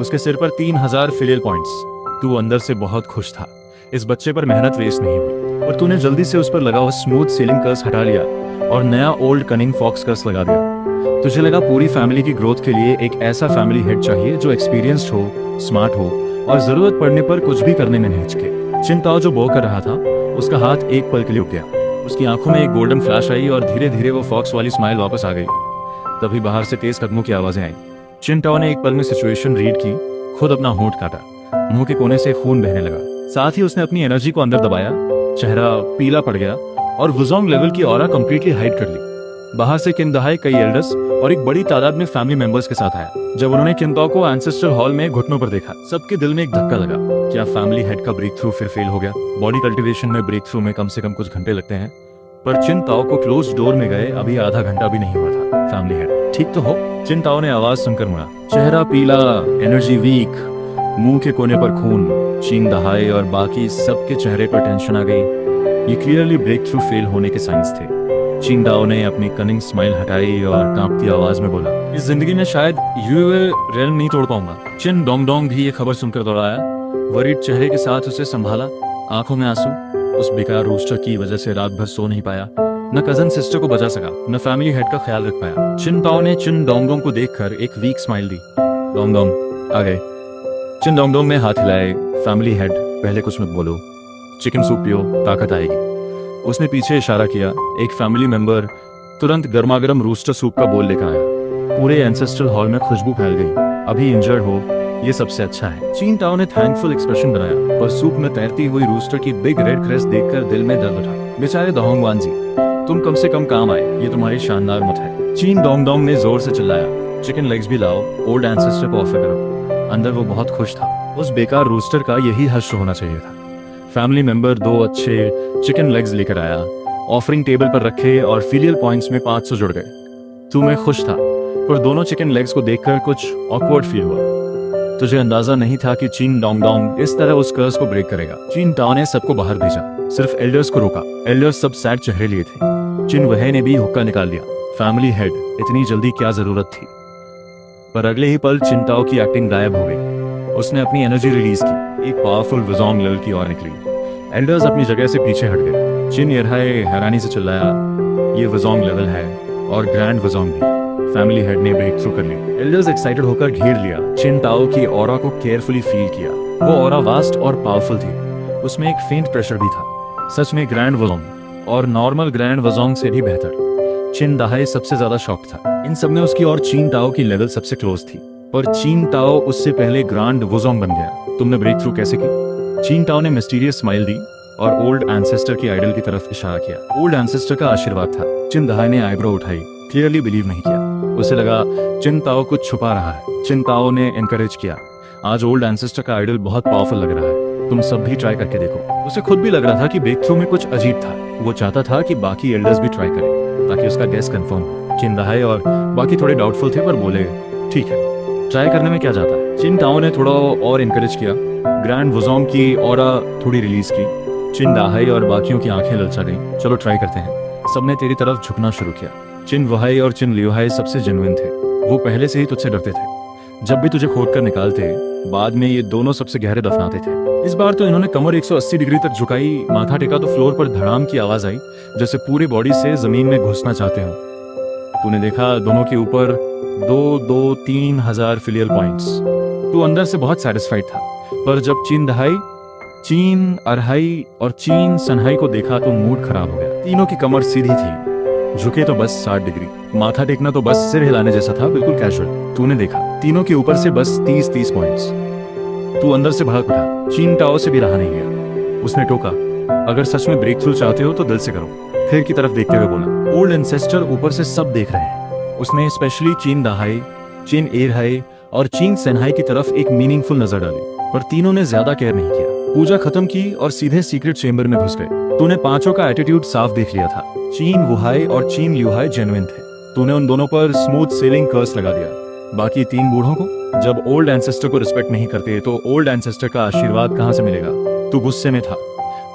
उसके सिर पर 3000 फिलियल पॉइंट्स। तू अंदर से बहुत खुश था। इस बच्चे पर मेहनत वेस्ट नहीं हुई। और तूने जल्दी से उस पर लगा हुआ स्मूथ सीलिंग कर्स हटा लिया और नया ओल्ड कनिंग फॉक्स कर्स लगा दिया। तुझे लगा पूरी फैमिली की ग्रोथ के लिए एक ऐसा फैमिली हेड चाहिए जो एक्सपीरियंस्ड हो, स्मार्ट हो और जरूरत पड़ने पर कुछ भी करने में नहीं हिचके। चिन ताओ जो बो कर रहा था, उसका हाथ एक पल के लिए रुक गया। उसकी आंखों में एक गोल्डन फ्लैश आई और धीरे धीरे वो फॉक्स वाली स्माइल वापस आ गई। तभी बाहर से तेज कदमों की आवाजें आई। चिन ताओ ने एक पल में सिचुएशन रीड की, खुद अपना होंठ काटा, मुंह के कोने से खून बहने लगा। साथ ही उसने अपनी एनर्जी को अंदर दबाया, चेहरा पीला पड़ गया और वुजोंग लेवल की ऑरा कंप्लीटली हाइड कर ली। बाहर से किन दहाई कई एल्डर्स और एक बड़ी तादाद में फैमिली मेंबर्स के साथ आया। जब उन्होंने किन ताओ को एंसेस्ट्रल हॉल में घुटनों पर देखा, सबके दिल में एक धक्का लगा। क्या फैमिली हेड का ब्रेक थ्रू फिर फेल हो गया? बॉडी कल्टीवेशन में ब्रेक थ्रू में कम से कम कुछ घंटे लगते हैं, पर चिन ताओ को क्लोज डोर में गए अभी आधा घंटा भी नहीं हुआ था। फैमिली हेड ठीक तो हो? चिन ताओ ने आवाज सुनकर मुड़ा। चेहरा पीला, एनर्जी वीक, मुंह के कोने पर खून। चिन दहाई और बाकी सबके चेहरे पर टेंशन आ गई। ये क्लियरली ब्रेक थ्रू फेल होने के साइंस थे। चिन दाओ ने अपनी कनिंग स्माइल हटाई और कांपती आवाज में बोला, इस जिंदगी में शायद यूए रेल्म नहीं तोड़ पाऊंगा। चिन डोंगडोंग भी ये खबर सुनकर दौड़ाया, वरीड चेहरे के साथ उसे संभाला, आंखों में आंसू। उस बेकार रूस्टर की वजह से रात भर सो नहीं पाया, न कजन सिस्टर को बचा सका, न फैमिली हेड का ख्याल रख पाया। चिन ताओ ने चिन डोंगडोंग को देखकर एक वीक स्माइल दी। डोंगडोंग आ गए। चिन डोंगडोंग ने हाथ हिलाए। फैमिली हेड, पहले कुछ मत बोलो, चिकन सूप पियो, ताकत आएगी। उसने पीछे इशारा किया। एक फैमिली मेंबर तुरंत गर्मागर्म रूस्टर सूप का बोल लेकर आया। पूरे एंसेस्ट्रल हॉल में खुशबू फैल गई। अभी इंजर्ड हो, ये सबसे अच्छा है। चिन ताओ ने थैंकफुल एक्सप्रेशन बनाया, पर सूप में तैरती हुई रूस्टर की बिग रेड क्रेस्ट देखकर दिल में दर्द उठा। बेचारे दोंगवान जी, तुम कम से कम काम आए, ये तुम्हारी शानदार मत है। चिन डोंगडोंग ने जोर से चिल्लाया, चिकन लेग्स भी लाओ, ओल्ड एंसेस्टर को ऑफर करो। अंदर वो बहुत खुश था। उस बेकार रूस्टर का यही हश्र होना चाहिए था। फैमिली मेंबर 2 अच्छे चिकन लेग्स लेकर आया, ऑफरिंग टेबल पर रखे और फिलियल पॉइंट्स में 500 जुड़ गए। तू मैं खुश था, पर दोनों चिकन लेग्स को देखकर कुछ ऑकवर्ड फील हुआ। तुझे अंदाजा नहीं था कि चिन डोंगडोंग इस तरह उस कर्स को ब्रेक करेगा। चिन ताओ ने सबको बाहर भेजा, सिर्फ एल्डर्स को रोका। एल्डर्स सब सैड चेहरे लिए थे। चिन वहे ने भी हुक्का निकाल लिया। फैमिली हेड, इतनी जल्दी क्या जरूरत थी? पर अगले ही पल चिन ताओ की एक्टिंग गायब हो गई। उसने अपनी एनर्जी रिलीज की। एक पावरफुल वुजोंग लेवल की ओर निकली। एल्डर्स अपनी जगह से पीछे हट गए। चिन यरहाए हैरानी से चिल्लाया, ये वुजोंग लेवल है और ग्रैंड वुजोंग भी। फैमिली हेड ने ब्रेक थ्रू कर ली। एल्डर्स एक्साइटेड होकर घेर लिया। चिन ताओ की ऑरा को केयरफुली फील किया। वो ऑरा वास्ट और पावरफुल थी। उसमें एक फेंट प्रेशर भी था। सच में ग्रैंड वजोंग और नॉर्मल ग्रैंड वजोंग से भी बेहतर। चिन दाहाई सबसे ज्यादा शॉक था। इन सब में उसकी और चीन ताओ की लेवल सबसे क्लोज थी, पर चीन ताओ उससे पहले ग्रैंड वजोंग बन गया। तुमने ब्रेक थ्रू कैसे की? चीन ताओ ने मिस्टीरियस स्माइल दी और ओल्ड एंसेस्टर की आइडल की तरफ इशारा किया। ओल्ड एंसेस्टर का आशीर्वाद था। चिन दाहाई ने आईब्रो उठाई, क्लियरली बिलीव नहीं किया। उसे लगा चिन ताओ कुछ छुपा रहा है। चिन ताओ ने एनकरेज किया, आज ओल्ड एंसेस्टर का आइडल बहुत पावरफुल लग रहा है, तुम सब भी ट्राई करके देखो। उसे खुद भी लग रहा था कि ब्रेक थ्रू में कुछ अजीब था। वो चाहता था कि बाकी एल्डर्स भी ट्राई करें ताकि उसका गेस कंफर्म हो। चिन दाहाई और बाकी थोड़े डाउटफुल थे, पर बोले ठीक है, ट्राई करने में क्या जाता है। चिन ताओ ने थोड़ा और एनकरेज किया। ग्रैंड वजोंग की ऑरा थोड़ी रिलीज की। चिन दाहाई और बाकियों की आंखें ललचा गईं। चलो ट्राई करते हैं। सबने तेरी तरफ झुकना शुरू किया। चिन वहाई और चिन लियोहाई सबसे जेन्युइन थे। वो पहले से ही तुझसे डरते थे। जब भी तुझे खोद कर निकालते, बाद में ये दोनों सबसे गहरे दफनाते थे। इस बार तो इन्होंने कमर 180 डिग्री तक झुकाई, माथा टेका तो फ्लोर पर धड़ाम की आवाज आई, जैसे पूरी बॉडी से जमीन में घुसना चाहते हो। तूने देखा दोनों के ऊपर 2-3 हजार फिलियल पॉइंट्स। तू अंदर से बहुत सेटिस्फाइड था, पर जब चिन दहाई, चीन अरहाई और चीन सनहाई को देखा तो मूड खराब हो गया। तीनों की कमर सीधी थी, झुके तो बस 60 डिग्री, माथा टेकना तो बस सिर हिलाने जैसा था, बिल्कुल कैजुअल। तूने देखा तीनों के ऊपर से बस 30 पॉइंट्स। तू अंदर से भाग उठा। चीन ताओ से भी रहा नहीं गया। उसने टोका, अगर सच में ब्रेक थ्रू चाहते हो तो दिल से करो। फिर की तरफ देखते हुए बोला, ओल्ड एंसेस्टर ऊपर से सब देख रहे हैं। उसने स्पेशली चीन दाहाई, चीन एरहाई और चीन सेनहाई की तरफ एक मीनिंगफुल नजर डाली, पर तीनों ने ज्यादा केयर नहीं किया। पूजा खत्म की और सीधे सीक्रेट चेंबर में घुस गए। तूने पांचों का एटीट्यूड साफ देख लिया था। चीन वुहाई और चीन ल्यूहाई जेन्युइन थे। तूने उन दोनों पर स्मूथ सेलिंग कर्स लगा दिया। बाकी 3 बूढ़ों को, जब ओल्ड एंसेस्टर को रिस्पेक्ट नहीं करते तो ओल्ड एंसेस्टर का आशीर्वाद कहां से मिलेगा? तू गुस्से में था।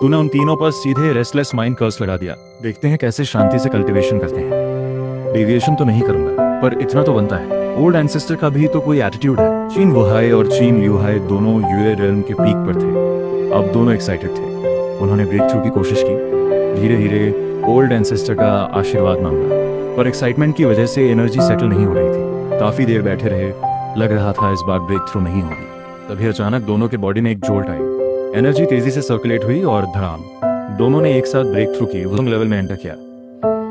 तूने उन तीनों पर सीधे रेस्टलेस माइंड कर्स लगा दिया। देखते हैं कैसे शांति से कल्टीवेशन करते हैं। डेविएशन तो नहीं करूंगा, पर इतना तो बनता है। ओल्ड एंसेस्टर का भी तो कोई एटीट्यूड है। चीन वुहाई और चीन ल्यूहाई दोनों यूए रेल्म के पीक पर थे। अब दोनों एक्साइटेड थे। उन्होंने ब्रेक थ्रू की कोशिश की। धीरे धीरे ओल्ड एंसेस्टर का आशीर्वाद मांगा, पर एक्साइटमेंट की वजह से एनर्जी सेटल नहीं हो रही थी। काफी देर बैठे रहे, लग रहा था इस बार ब्रेक थ्रू नहीं होगी। तभी अचानक दोनों के बॉडी में एक जोल्ट आई। एनर्जी तेजी से सर्कुलेट हुई और धड़ाम, दोनों ने एक साथ ब्रेक थ्रू की। वजोंग लेवल में एंटर किया।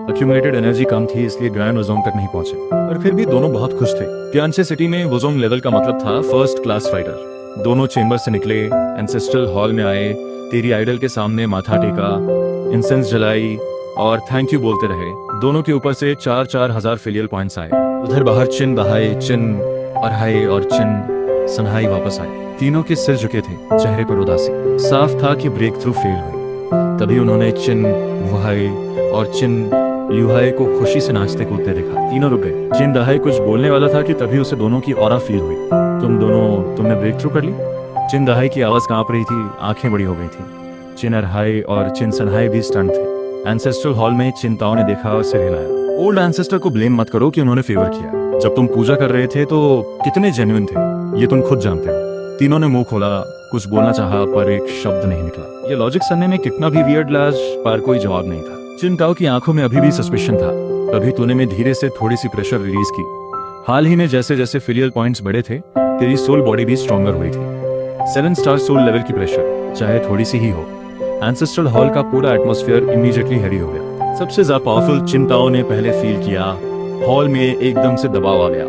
अक्यूमुलेटेड एनर्जी कम थी, इसलिए ग्रैंड वजोंग तक नहीं पहुंचे, पर फिर भी दोनों बहुत खुश थे। तियानसे सिटी में वजोंग लेवल का मतलब था फर्स्ट क्लास फाइटर। दोनों चेंबर से निकले, एंसेस्ट्रल हॉल में आए, तेरी आइडल के सामने माथा टेका, इंसेंस जलाई और थैंक यू बोलते रहे। दोनों के ऊपर से 4-4 हजार फिलियल पॉइंट्स आए। उधर बाहर चिन दहाई, चिन अरहाई और चिन सनहाई वापस आए। तीनों के सिर झुके थे, चेहरे पर उदासी। साफ था कि ब्रेक थ्रू फेल हुई। तभी उन्होंने चिन वुहाई और चिन ल्यूहाई को खुशी से नाचते कूदते देखा। तीनों रुक गए। चिन दहाई कुछ बोलने वाला था कि तभी उसे दोनों की ऑरा फील हुई। तुमने ब्रेक थ्रू कर ली? चिन दहाई की आवाज कांप रही थी, आंखें बड़ी हो गई थी। चिन अरहाई और चिन सनहाई भी स्टंट थे। एंसेस्ट्रल हॉल में चिन ताओ ने देखा और सिर हिलाया। ओल्ड एंसेस्टर को ब्लेम मत करो कि उन्होंने फेवर किया। जब तुम पूजा कर रहे थे तो कितने जेन्युइन थे, ये तुम खुद जानते हो। तीनों ने मुंह खोला, कुछ बोलना चाहा, पर एक शब्द नहीं निकला। ये लॉजिक सुनने में कितना भी वियर्ड लाज, पर कोई जवाब नहीं था। चिन ताओ की आंखों में अभी भी सस्पिशन था। तभी तूने में धीरे से थोड़ी सी प्रेशर रिलीज की। हाल ही में जैसे जैसे फिलियल पॉइंट्स बढ़े थे, तेरी सोल बॉडी भी स्ट्रॉन्गर हुई थी। 7 स्टार सोल लेवल की प्रेशर, चाहे थोड़ी सी ही हो। एंसेस्ट्रल हॉल का पूरा एटमॉस्फेयर इमीडिएटली हैवी हो गया। सबसे ज्यादा पावरफुल चिन ताओ ने पहले फील किया। हॉल में एकदम से दबाव आ गया।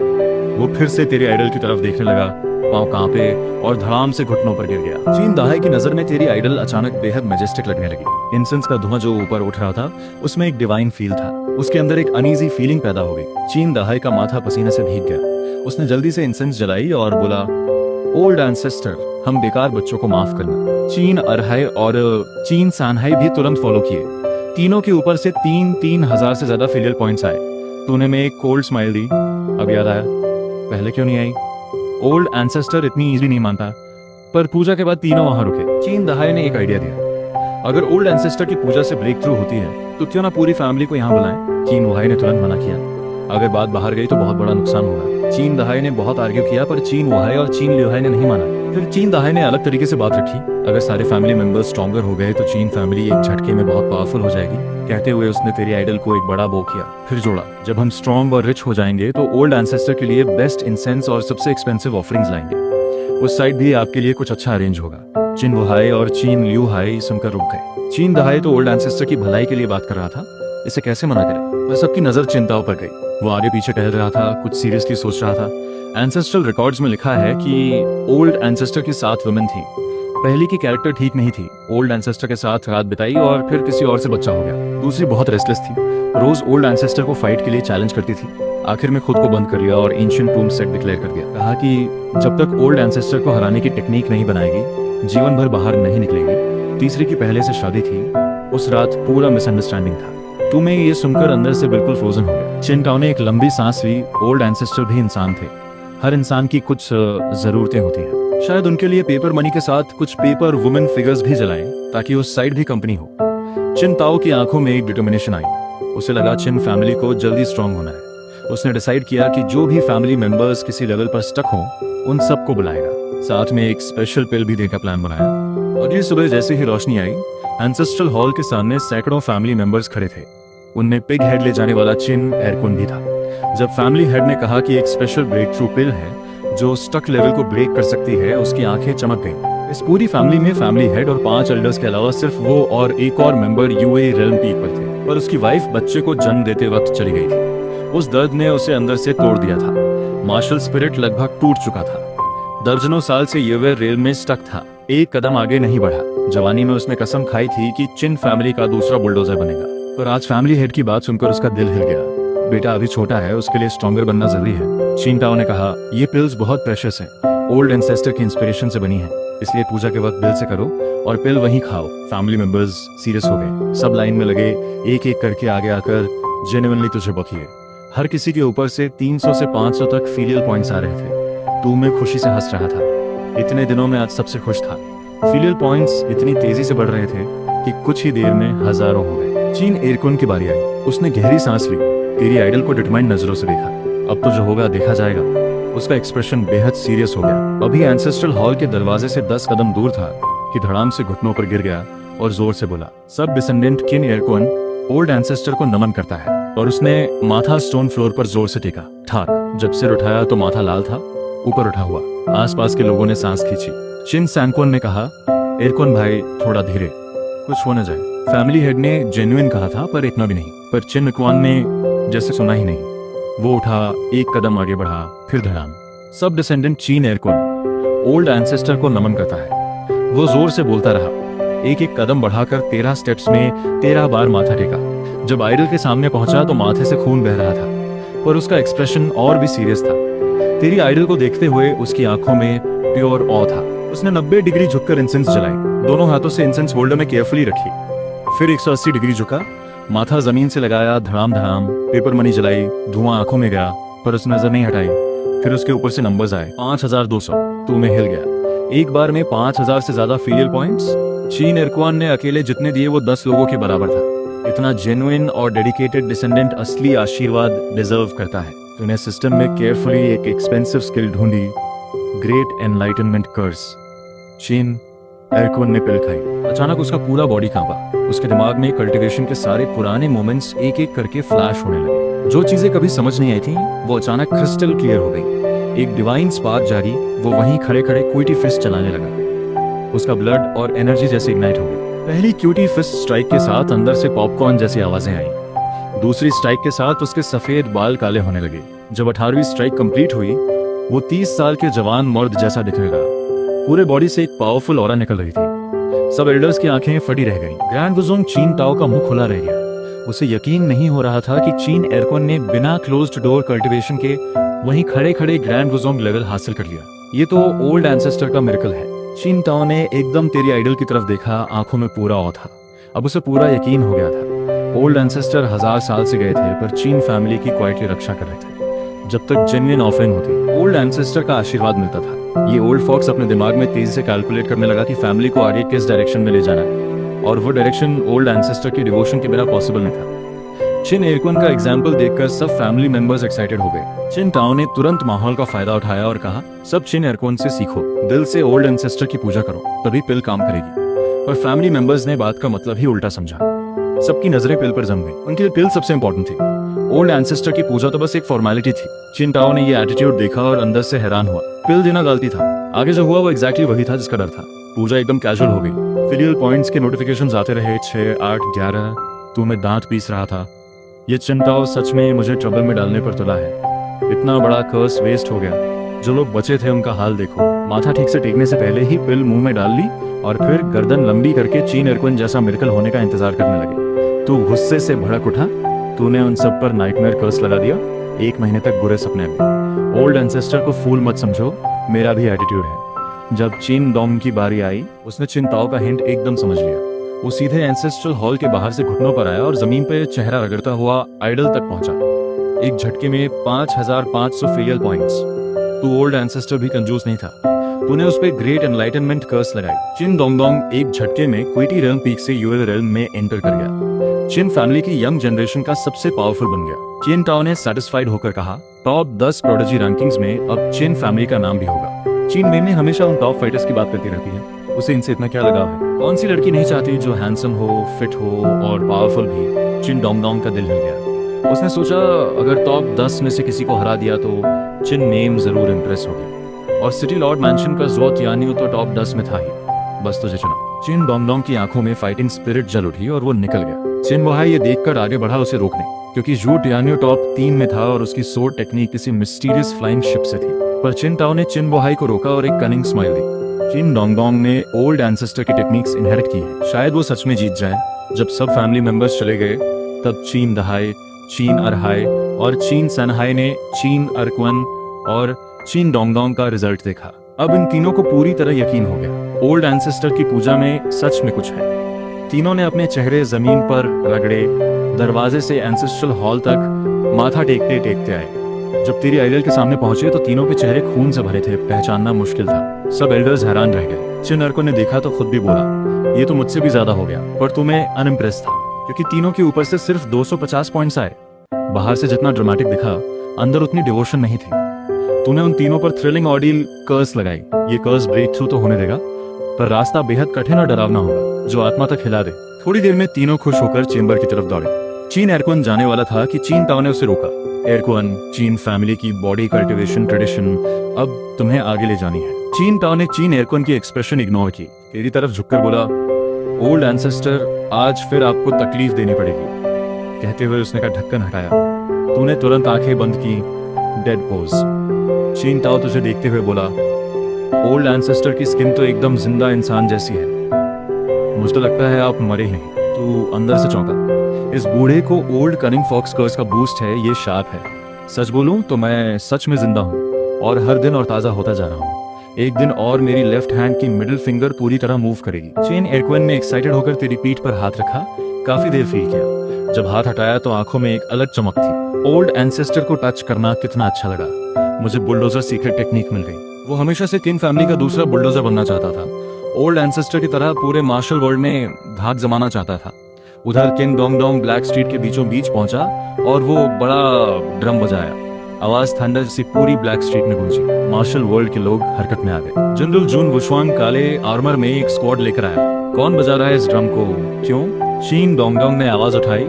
वो फिर से तेरे आइडल की तरफ देखने लगा, पांव कांपे और धड़ाम से घुटनों पर गिर गया। चीन दाहाई की नजर में तेरी आइडल अचानक बेहद मैजेस्टिक लगने लगी। इंसेंस का धुआं जो ऊपर उठ रहा था, उसमें एक डिवाइन फील था। उसके अंदर एक अनईजी फीलिंग पैदा हो गई। चीन दाहाई का माथा पसीने से भीग गया। उसने जल्दी से इंसेंस जलाई और बोला, ओल्ड एंसेस्टर, हम बेकार बच्चों को माफ करना। चीन अरहाई और चीन सानहाई भी तुरंत फॉलो किए। तीनों के ऊपर से 3-3 हजार से ज्यादा फिलियल पॉइंट्स आए। तूने में एक कोल्ड स्माइल दी। अब याद आया, पहले क्यों नहीं आई? ओल्ड एंसेस्टर इतनी इजीली नहीं मानता, पर पूजा के बाद तीनों वहां रुके। चीन दहाई ने एक आइडिया दिया, अगर ओल्ड एंसेस्टर की पूजा से ब्रेक थ्रू होती है तो क्यों ना पूरी फैमिली को यहाँ बुलाएं। चीन वुहाई ने तुरंत मना किया, अगर बात बाहर गई तो बहुत बड़ा नुकसान होगा। चीन दहाई ने बहुत आर्ग्यू किया, पर चीन वुहाई और चीन ल्यूहाई ने नहीं माना। फिर चीन दाहे ने अलग तरीके से बात रखी। अगर सारे फैमिली मेंबर्स स्ट्रॉन्गर हो गए तो चीन फैमिली एक झटके में बहुत पावरफुल हो जाएगी। कहते हुए उसने तेरी आइडल को एक बड़ा बो किया। फिर जोड़ा, जब हम स्ट्रॉन्ग और रिच हो जाएंगे तो ओल्ड एंसेस्टर के लिए बेस्ट इंसेंस और सबसे एक्सपेंसिव ऑफरिंग्स लाएंगे। उस साइड भी आपके लिए कुछ अच्छा अरेंज होगा। चिन वुहाई और चीन लियू हाई सुनकर रुक गए। चीन दहाई तो ओल्ड एंसेस्टर की भलाई के लिए बात कर रहा था, इसे कैसे मना करे। वह सबकी नजर चिंताओं पर गई। वो आगे पीछे टहल रहा था, कुछ सीरियसली सोच रहा था। एंसेस्ट्रल रिकॉर्ड्स में लिखा है कि ओल्ड एंसेस्टर की 7 वुमेन थी। पहली की कैरेक्टर ठीक नहीं थी, ओल्ड एंसेस्टर के साथ रात बिताई और फिर किसी और से बच्चा हो गया। दूसरी बहुत रेस्टलेस थी, रोज ओल्ड एंसेस्टर को फाइट के लिए चैलेंज करती थी। आखिर में खुद को बंद कर लिया और एंशिएंट टूम सेट डिक्लेयर कर दिया। कहा कि जब तक ओल्ड एंसेस्टर को हराने की टेक्निक नहीं बनाएगी, जीवन भर बाहर नहीं निकलेगी। तीसरी की पहले से शादी थी। उस रात पूरा मिसअंडरस्टैंडिंग था। टूमे ये सुनकर अंदर से बिल्कुल फ्रोजन हो गया। चिन टाओ ने एक लंबी सांस ली। ओल्ड एंसेस्टर भी इंसान थे। हर इंसान की कुछ जरूरतें होती हैं। शायद उनके लिए पेपर मनी के साथ कुछ पेपर वुमेन फिगर्स भी जलाएं ताकि उस साइड भी कंपनी हो। चिन ताओ की आंखों में एक डिटर्मिनेशन आई। उसे लगा चिन फैमिली को जल्दी स्ट्रांग होना है। उसने डिसाइड किया कि जो भी फैमिली मेंबर्स किसी लेवल पर स्टक हों, उन सबको बुलाएगा। साथ में एक स्पेशल पिल भी देने का प्लान बनाया। अगली सुबह जैसे ही रोशनी आई, एंसेस्ट्रल हॉल के सामने सैकड़ों फैमिली मेंबर्स खड़े थे। उनमें पिग हेड ले जाने वाला चिन एयरकुन भी था। जब फैमिली हेड ने कहा कि एक स्पेशल ब्रेक थ्रू पिल है जो स्टक लेवल को ब्रेक कर सकती है, उसकी आंखें चमक गईं। इस पूरी फैमिली में फैमिली हेड और 5 एल्डर्स के अलावा सिर्फ वो और एक और मेंबर यूए रेल्म पीक पर थे। पर उसकी वाइफ बच्चे को जन्म देते वक्त चली गई थी। उस दर्द ने उसे अंदर से तोड़ दिया था। मार्शल स्पिरिट लगभग टूट चुका था। दर्जनों साल से यूए रेल में स्टक था। एक कदम आगे नहीं बढ़ा। जवानी में उसने कसम खाई थी कि चिन फैमिली का दूसरा बुलडोजर बनेगा। पर आज फैमिली हेड की बात सुनकर उसका दिल हिल गया। बेटा अभी छोटा है, उसके लिए स्ट्रॉन्गर बनना जरूरी है। चिन टाओ ने कहा, ये पिल्स बहुत प्रेशियस हैं। ओल्ड एंसेस्टर की इंस्पिरेशन से बनी है, इसलिए पूजा के वक्त दिल से करो और पिल वहीं खाओ। फैमिली मेंबर्स सीरियस हो गए। सब लाइन में लगे, एक एक करके आगे आकर जेन्युइनली तुझे बखिए। हर किसी के ऊपर से 300 से 500 तक फीलियल पॉइंट्स आ रहे थे। तू में खुशी से हंस रहा था। इतने दिनों में आज सबसे खुश था। फीलियल पॉइंट्स इतनी तेजी से बढ़ रहे थे कि कुछ ही देर में हजारों हो गए। चीन एयरकुन की बारी आई। उसने गहरी सांस ली। तेरी आइडल को डिटरमाइंड नजरों से देखा। अब तो जो होगा देखा जाएगा। उसका एक्सप्रेशन बेहद सीरियस हो गया। अभी एंसेस्ट्रल हॉल के दरवाजे से 10 कदम दूर था कि धड़ाम से घुटनों पर गिर गया और जोर से बोला, सब डिसेंडेंट किन एयरकुन ओल्ड एंसेस्टर को नमन करता है। और उसने माथा स्टोन फ्लोर पर जोर से टेका। ठाक। जब सिर उठाया तो माथा लाल था, ऊपर उठा हुआ। आसपास के लोगों ने सांस खींची। चिन सैंगक्वन ने कहा, एयरकुन भाई थोड़ा धीरे, कुछ हो न जाए। फैमिली हेड ने जेन्युइन कहा था, पर इतना भी नहीं। पर चिन क्वान ने जैसे सुना ही नहीं। वो उठा, एक कदम आगे बढ़ा, फिर धड़ाम। सब डिसेंडेंट चीन एयरकुन ओल्ड एंसेस्टर को नमन करता है। वो जोर से बोलता रहा। एक एक कदम बढ़ाकर 13 स्टेप्स में 13 बार माथा टेका। जब आइडल के सामने पहुंचा तो माथे से खून बह रहा था, पर उसका एक्सप्रेशन और भी सीरियस था। तेरी आइडल को देखते हुए उसकी आंखों में प्योर ऑ था। उसने 90 डिग्री झुककर इंसेंस जलाई। दोनों हाथों से इंसेंस होल्डर में केयरफुली रखी। फिर 180 डिग्री झुका, माथा जमीन से लगाया, धड़ाम धड़ाम पेपर मनी जलाई। धुआं आंखों में गया, पर उसने नजर नहीं हटाई। फिर उसके ऊपर से नंबर्स आए, 5200। तू में हिल गया। एक बार में 5000 से ज्यादा फीलियल पॉइंट्स। चीन एयरकुन ने अकेले जितने दिए वो 10 लोगों के बराबर था। इतना जेन्युइन और डेडिकेटेड डिसेंडेंट असली आशीर्वाद डिजर्व करता है। तूने सिस्टम में केयरफुली एक एक्सपेंसिव स्किल ढूंढी, ग्रेट एनलाइटनमेंट कर्स। चीन एयरकुन ने पिल खाई। अचानक उसका पूरा बॉडी कांपा। उसके दिमाग में कल्टीवेशन के सारे पुराने मोमेंट्स एक एक करके फ्लैश होने लगे। जो चीजें कभी समझ नहीं आई थी वो अचानक क्रिस्टल क्लियर हो गई। एक डिवाइन स्पार्क जारी, वो वहीं खड़े खड़े क्विटी फिस्ट चलाने लगा। उसका ब्लड और एनर्जी जैसे इग्नाइट हो गई। पहली क्यूटी फिस्ट स्ट्राइक के साथ अंदर से पॉपकॉर्न जैसी आवाजें आई। दूसरी स्ट्राइक के साथ उसके सफेद बाल काले होने लगे। जब 18वीं स्ट्राइक कंप्लीट हुई, वो 30 साल के जवान मर्द जैसा दिखने लगा। पूरे बॉडी से एक पावरफुल ऑरा निकल रही थी। सब एल्डर्स की आंखें फटी रह गईं। ग्रैंड वुज़ोंग चीन टाओ का मुंह खुला रह गया। उसे यकीन नहीं हो रहा था कि चीन एयरकुन ने बिना क्लोज्ड डोर कल्टीवेशन के वहीं खड़े खड़े ग्रैंड वुज़ोंग लेवल हासिल कर लिया। ये तो ओल्ड एंसेस्टर का मिरेकल है। चीन टाओ ने एकदम तेरी आइडल की तरफ देखा। आंखों में पूरा ऑ था। अब उसे पूरा यकीन हो गया था। ओल्ड एंसेस्टर 1000 साल से गए थे, पर चीन फैमिली की क्वाइटली रक्षा कर रहे थे। जब तक जेन्युइन ऑफरिंग होती, ओल्ड एंसेस्टर का आशीर्वाद मिलता था। ये ओल्ड फॉक्स अपने दिमाग में तेजी से कैलकुलेट करने लगा कि फैमिली को आगे किस डायरेक्शन में ले जाना है, और वो डायरेक्शन ओल्ड एंसेस्टर के डिवोशन के बिना पॉसिबल नहीं था। चिन एयरक्वन का एग्जाम्पल देखकर सब फैमिली मेंबर्स एक्साइटेड हो गए। चिन टाओ ने तुरंत माहौल का फायदा उठाया और कहा, सब चिन एयरक्वन से सीखो, दिल से ओल्ड एंसेस्टर की पूजा करो, तभी पिल काम करेगी। पर फैमिली मेंबर्स ने बात का मतलब ही उल्टा समझा। सबकी नजरें पिल पर जम गई। उनके लिए पिल सबसे इंपॉर्टेंट थी, ओल्ड एंसेस्टर की पूजा तो बस एक फॉर्मेलिटी थी। चिन टाओ ने ये एटीट्यूड देखा और अंदर से हैरान हुआ। पिल देना गलती था, आगे जो हुआ वो एग्जैक्टली वही था जिसका डर था। पूजा एकदम कैजुअल हो गई। फिलियल पॉइंट्स के नोटिफिकेशंस आते रहे, 6, 8, 11। तू मैं दांत पीस रहा था। ये चिन टाओ सच में मुझे ट्रबल में डालने पर तुला है। इतना बड़ा कर्स वेस्ट हो गया। जो लोग बचे थे उनका हाल देखो। माथा ठीक से टेकने से पहले ही पिल मुंह में डाल ली और फिर गर्दन लंबी करके चीन एयरक्वन जैसा मिरेकल होने का इंतजार करने लगे। तू गुस्से से भड़क उठा। तूने उन सब पर नाइटमेयर कर्स लगा दिया। 1 महीने तक बुरे सपने में। ओल्ड एंसेस्टर को फूल मत समझो, मेरा भी एटीट्यूड है। जब चिन डोंग की बारी आई, उसने चिन टाओ का हिंट एकदम समझ लिया। वो सीधे एंसेस्ट्रल हॉल के बाहर से घुटनों पर आया और जमीन पे चेहरा रगड़ता हुआ आइडल तक पहुंचा। एक झटके में 5500 फिलियल पॉइंट्स। तू ओल्ड एंसेस्टर भी कंजूस नहीं था। तूने उस पे ग्रेट एनलाइटनमेंट कर्स लगाई। चिन डोंगडोंग एक झटके में क्विटी रेल्म पीक से यूएल रेल्म में एंटर कर गया। चिन फैमिली की यंग जनरेशन का सबसे पावरफुल बन गया। चिन टाओ ने सेटिस्फाइड होकर कहा, टॉप 10 प्रोडिजी रैंकिंग्स में अब चिन फैमिली का नाम भी होगा। चिन मेम ने हमेशा उन टॉप फाइटर्स की बात करती रहती है। उसे इनसे इतना क्या लगाव है? कौन सी लड़की नहीं चाहती जो हैंडसम हो, फिट हो और पावरफुल भी? चिन डोंगडोंग का दिल हिल गया। उसने सोचा, अगर टॉप 10 में से किसी को हरा दिया तो चिन मेम जरूर इम्प्रेस होगी। और सिटी लॉर्ड मैंशन का ज़ो तियानियो तो टॉप 10 में था ही। बस तुझे चुना। चिन डोंगडोंग की आंखों में फाइटिंग स्पिरिट जल उठी और वो निकल गया। चिन वहाई ये देखकर आगे बढ़ा उसे रोकने, क्योंकि जू टियानियो टॉप 3 में था और उसकी सोर्ड टेक्निक किसी मिस्टीरियस फ्लाइंग शिप से थी। पर चिन टाओ ने चिन वहाई को रोका और एक कनिंग स्माइल दी। चिन डोंगडोंग ने ओल्ड एंसेस्टर की टेक्निक्स इनहेरिट की हैं। शायद वो सच में जीत जाए। जब सब फैमिली मेंबर्स चले गए, तब चीन दहाई, चीन अरहाई और चीन सनहाई ने चीन अरक्वन और चिन डोंगडोंग का रिजल्ट देखा। अब इन तीनों को पूरी तरह यकीन हो गया, ओल्ड एंसेस्टर की पूजा में सच में कुछ है। तीनों ने अपने चेहरे जमीन पर रगड़े, दरवाजे से एंसेस्ट्रल हॉल तक माथा टेकते टेकते आए। जब तेरी आइडल के सामने पहुंचे तो तीनों के चेहरे खून से भरे थे, पहचानना मुश्किल था। सब एल्डर्स हैरान रह गए। चिन एयरक्वन ने देखा तो खुद भी बोला, ये तो मुझसे भी ज्यादा हो गया। पर तुम्हें अनइम्प्रेस था, क्योंकि तीनों के ऊपर से सिर्फ 250 पॉइंट्स आए। बाहर से जितना ड्रामेटिक दिखा, अंदर उतनी डिवोशन नहीं थी। तूने उन तीनों पर थ्रिलिंग ऑर्डियल कर्स लगाई। ये कर्स ब्रेक थ्रू तो होने देगा, पर रास्ता बेहद कठिन और डरावना होगा, जो आत्मा तक हिला दे। थोड़ी देर में तीनों खुश होकर चेंबर की तरफ दौड़े। चीन एयरक्वन जाने वाला था कि चीन टाओ ने उसे रोका। एयरक्वन, चीन फैमिली की बॉडी कल्टिवेशन ट्रेडिशन अब तुम्हें आगे ले जानी है। चीन टाओ ने चीन एयरक्वन की एक्सप्रेशन इग्नोर की। तेरी तरफ झुककर बोला, ओल्ड एंसेस्टर, आज फिर आपको तकलीफ देनी पड़ेगी। कहते हुए उसने का ढक्कन हटाया। तूने तुरंत आंखें बंद की, डेड पोज। चीन टाओ तुझे देखते हुए बोला, ओल्ड एंसेस्टर की स्किन तो एकदम जिंदा इंसान जैसी है। मुझे तो लगता है आप मरे नहीं। तू अंदर से चौंका। इस बूढ़े को ओल्ड कनिंग फॉक्स कर्स का बूस्ट है, ये शाप है। सच बोलूं तो मैं सच में जिंदा हूँ और हर दिन और ताजा होता जा रहा हूँ। एक दिन और मेरी लेफ्ट हैंड की मिडिल फिंगर पूरी तरह मूव करेगी। चीन एयरक्वन ने एक्साइटेड होकर तेरी पीठ पर हाथ रखा। काफी देर फील किया। जब हाथ हटाया तो आंखों में एक अलग चमक थी। ओल्ड एंसेस्टर को टच करना कितना अच्छा लगा। मुझे बुलडोजर सीक्रेट टेक्निक मिल गई। वो हमेशा से किन फैमिली का दूसरा बुलडोजर बनना चाहता था। ओल्ड एंसेस्टर की तरह पूरे मार्शल वर्ल्ड में धाक जमाना चाहता था। उधर किन डोंगडोंग ब्लैक स्ट्रीट के बीचों बीच पहुंचा और वो बड़ा ड्रम बजाया। आवाज थंडर जैसी पूरी ब्लैक स्ट्रीट में गूंजी। मार्शल वर्ल्ड के लोग हरकत में आ गए। जनरल जून वुशवांग काले आर्मर में एक स्क्वाड लेकर आया। कौन बजा रहा है इस ड्रम को? क्यों? चीन डोंगडोंग ने आवाज उठाई,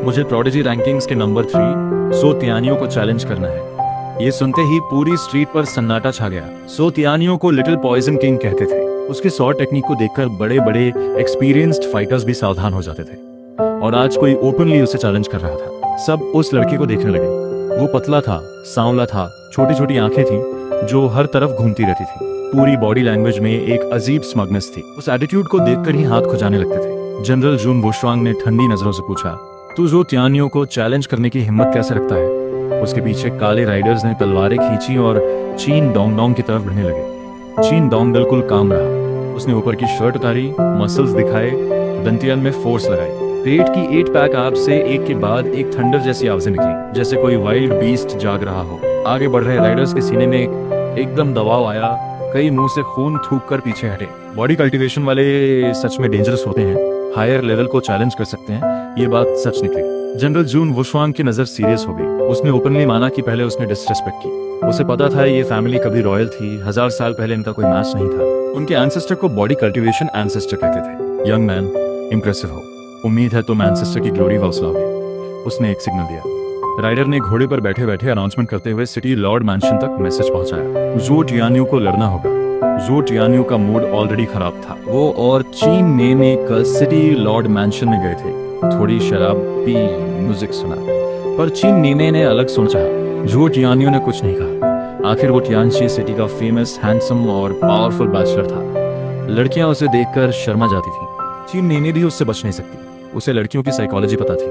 मुझे प्रोडिजी रैंकिंग्स के नंबर 3 सो तियानियों को चैलेंज करना है। ये सुनते ही पूरी स्ट्रीट पर सन्नाटा छा गया। सो तियानियों को लिटिल पॉइजन किंग कहते थे। उसकी सॉर्ड टेक्निक को देखकर बड़े बड़े एक्सपीरियंस्ड फाइटर्स भी सावधान हो जाते थे। और आज कोई ओपनली उसे चैलेंज कर रहा था। सब उस लड़के को देखने लगे। वो पतला था, सांवला था, छोटी छोटी आंखें थी जो हर तरफ घूमती रहती थी। पूरी बॉडी लैंग्वेज में एक अजीब स्मगनेस थी। उस एटीट्यूड को देखकर ही हाथ खुजाने लगते थे। जनरल जून वुशवांग ने ठंडी नजरों से पूछा, तू जो तियानियों को चैलेंज करने की हिम्मत कैसे रखता है? उसके पीछे काले राइडर्स ने तलवारें खींची और चीन डोंगडोंग की तरफ बढ़ने लगे। चीन डोंग बिल्कुल काम रहा। उसने ऊपर की शर्ट उतारी, मसल्स दिखाए, दंतियन में फोर्स लगाई। पेट की 8 पैक आप से एक के बाद एक थंडर जैसी आवाजें निकली, जैसे कोई वाइल्ड बीस्ट जाग रहा हो। आगे बढ़ रहे राइडर्स के सीने में एकदम दबाव आया। कई मुंह से खून थूक कर पीछे हटे। बॉडी कल्टीवेशन वाले सच में डेंजरस होते हैं, हायर लेवल को चैलेंज कर सकते हैं। ये बात सच निकली। जनरल जून वुशवांग की नजर सीरियस हो गई। उसने ओपनली माना कि पहले उसने डिसरेस्पेक्ट की। उसे पता था ये फैमिली कभी रॉयल थी, 1000 साल पहले इनका कोई मैच नहीं था। उनके एंसेस्टर को बॉडी कल्टीवेशन एंसेस्टर कहते थे। यंग मैन, इम्प्रेसिव हो, उम्मीद है तुम एंसेस्टर की ग्लोरी वसूलोगे। उसने एक सिग्नल दिया। राइडर ने घोड़े पर बैठे बैठे अनाउंसमेंट करते हुए सिटी लॉर्ड मैंशन तक मैसेज पहुंचाया। ज़ो टियान्यू को लड़ना होगा। ज़ो टियान्यू का मूड ऑलरेडी खराब था। वो और चीन में कल सिटी लॉर्ड मैंशन में गए थे, थोड़ी शराब पी, म्यूजिक सुना, पर चीन नीमे ने अलग सोचा। ज़ो टियान्यू ने कुछ नहीं कहा। आखिर वो तियानशी सिटी का फेमस, हैंडसम और पावरफुल बैचलर था। लड़कियां उसे देखकर शर्मा जाती थी। चीन नीमे भी उससे बच नहीं सकती। उसे लड़कियों की साइकोलॉजी पता थी।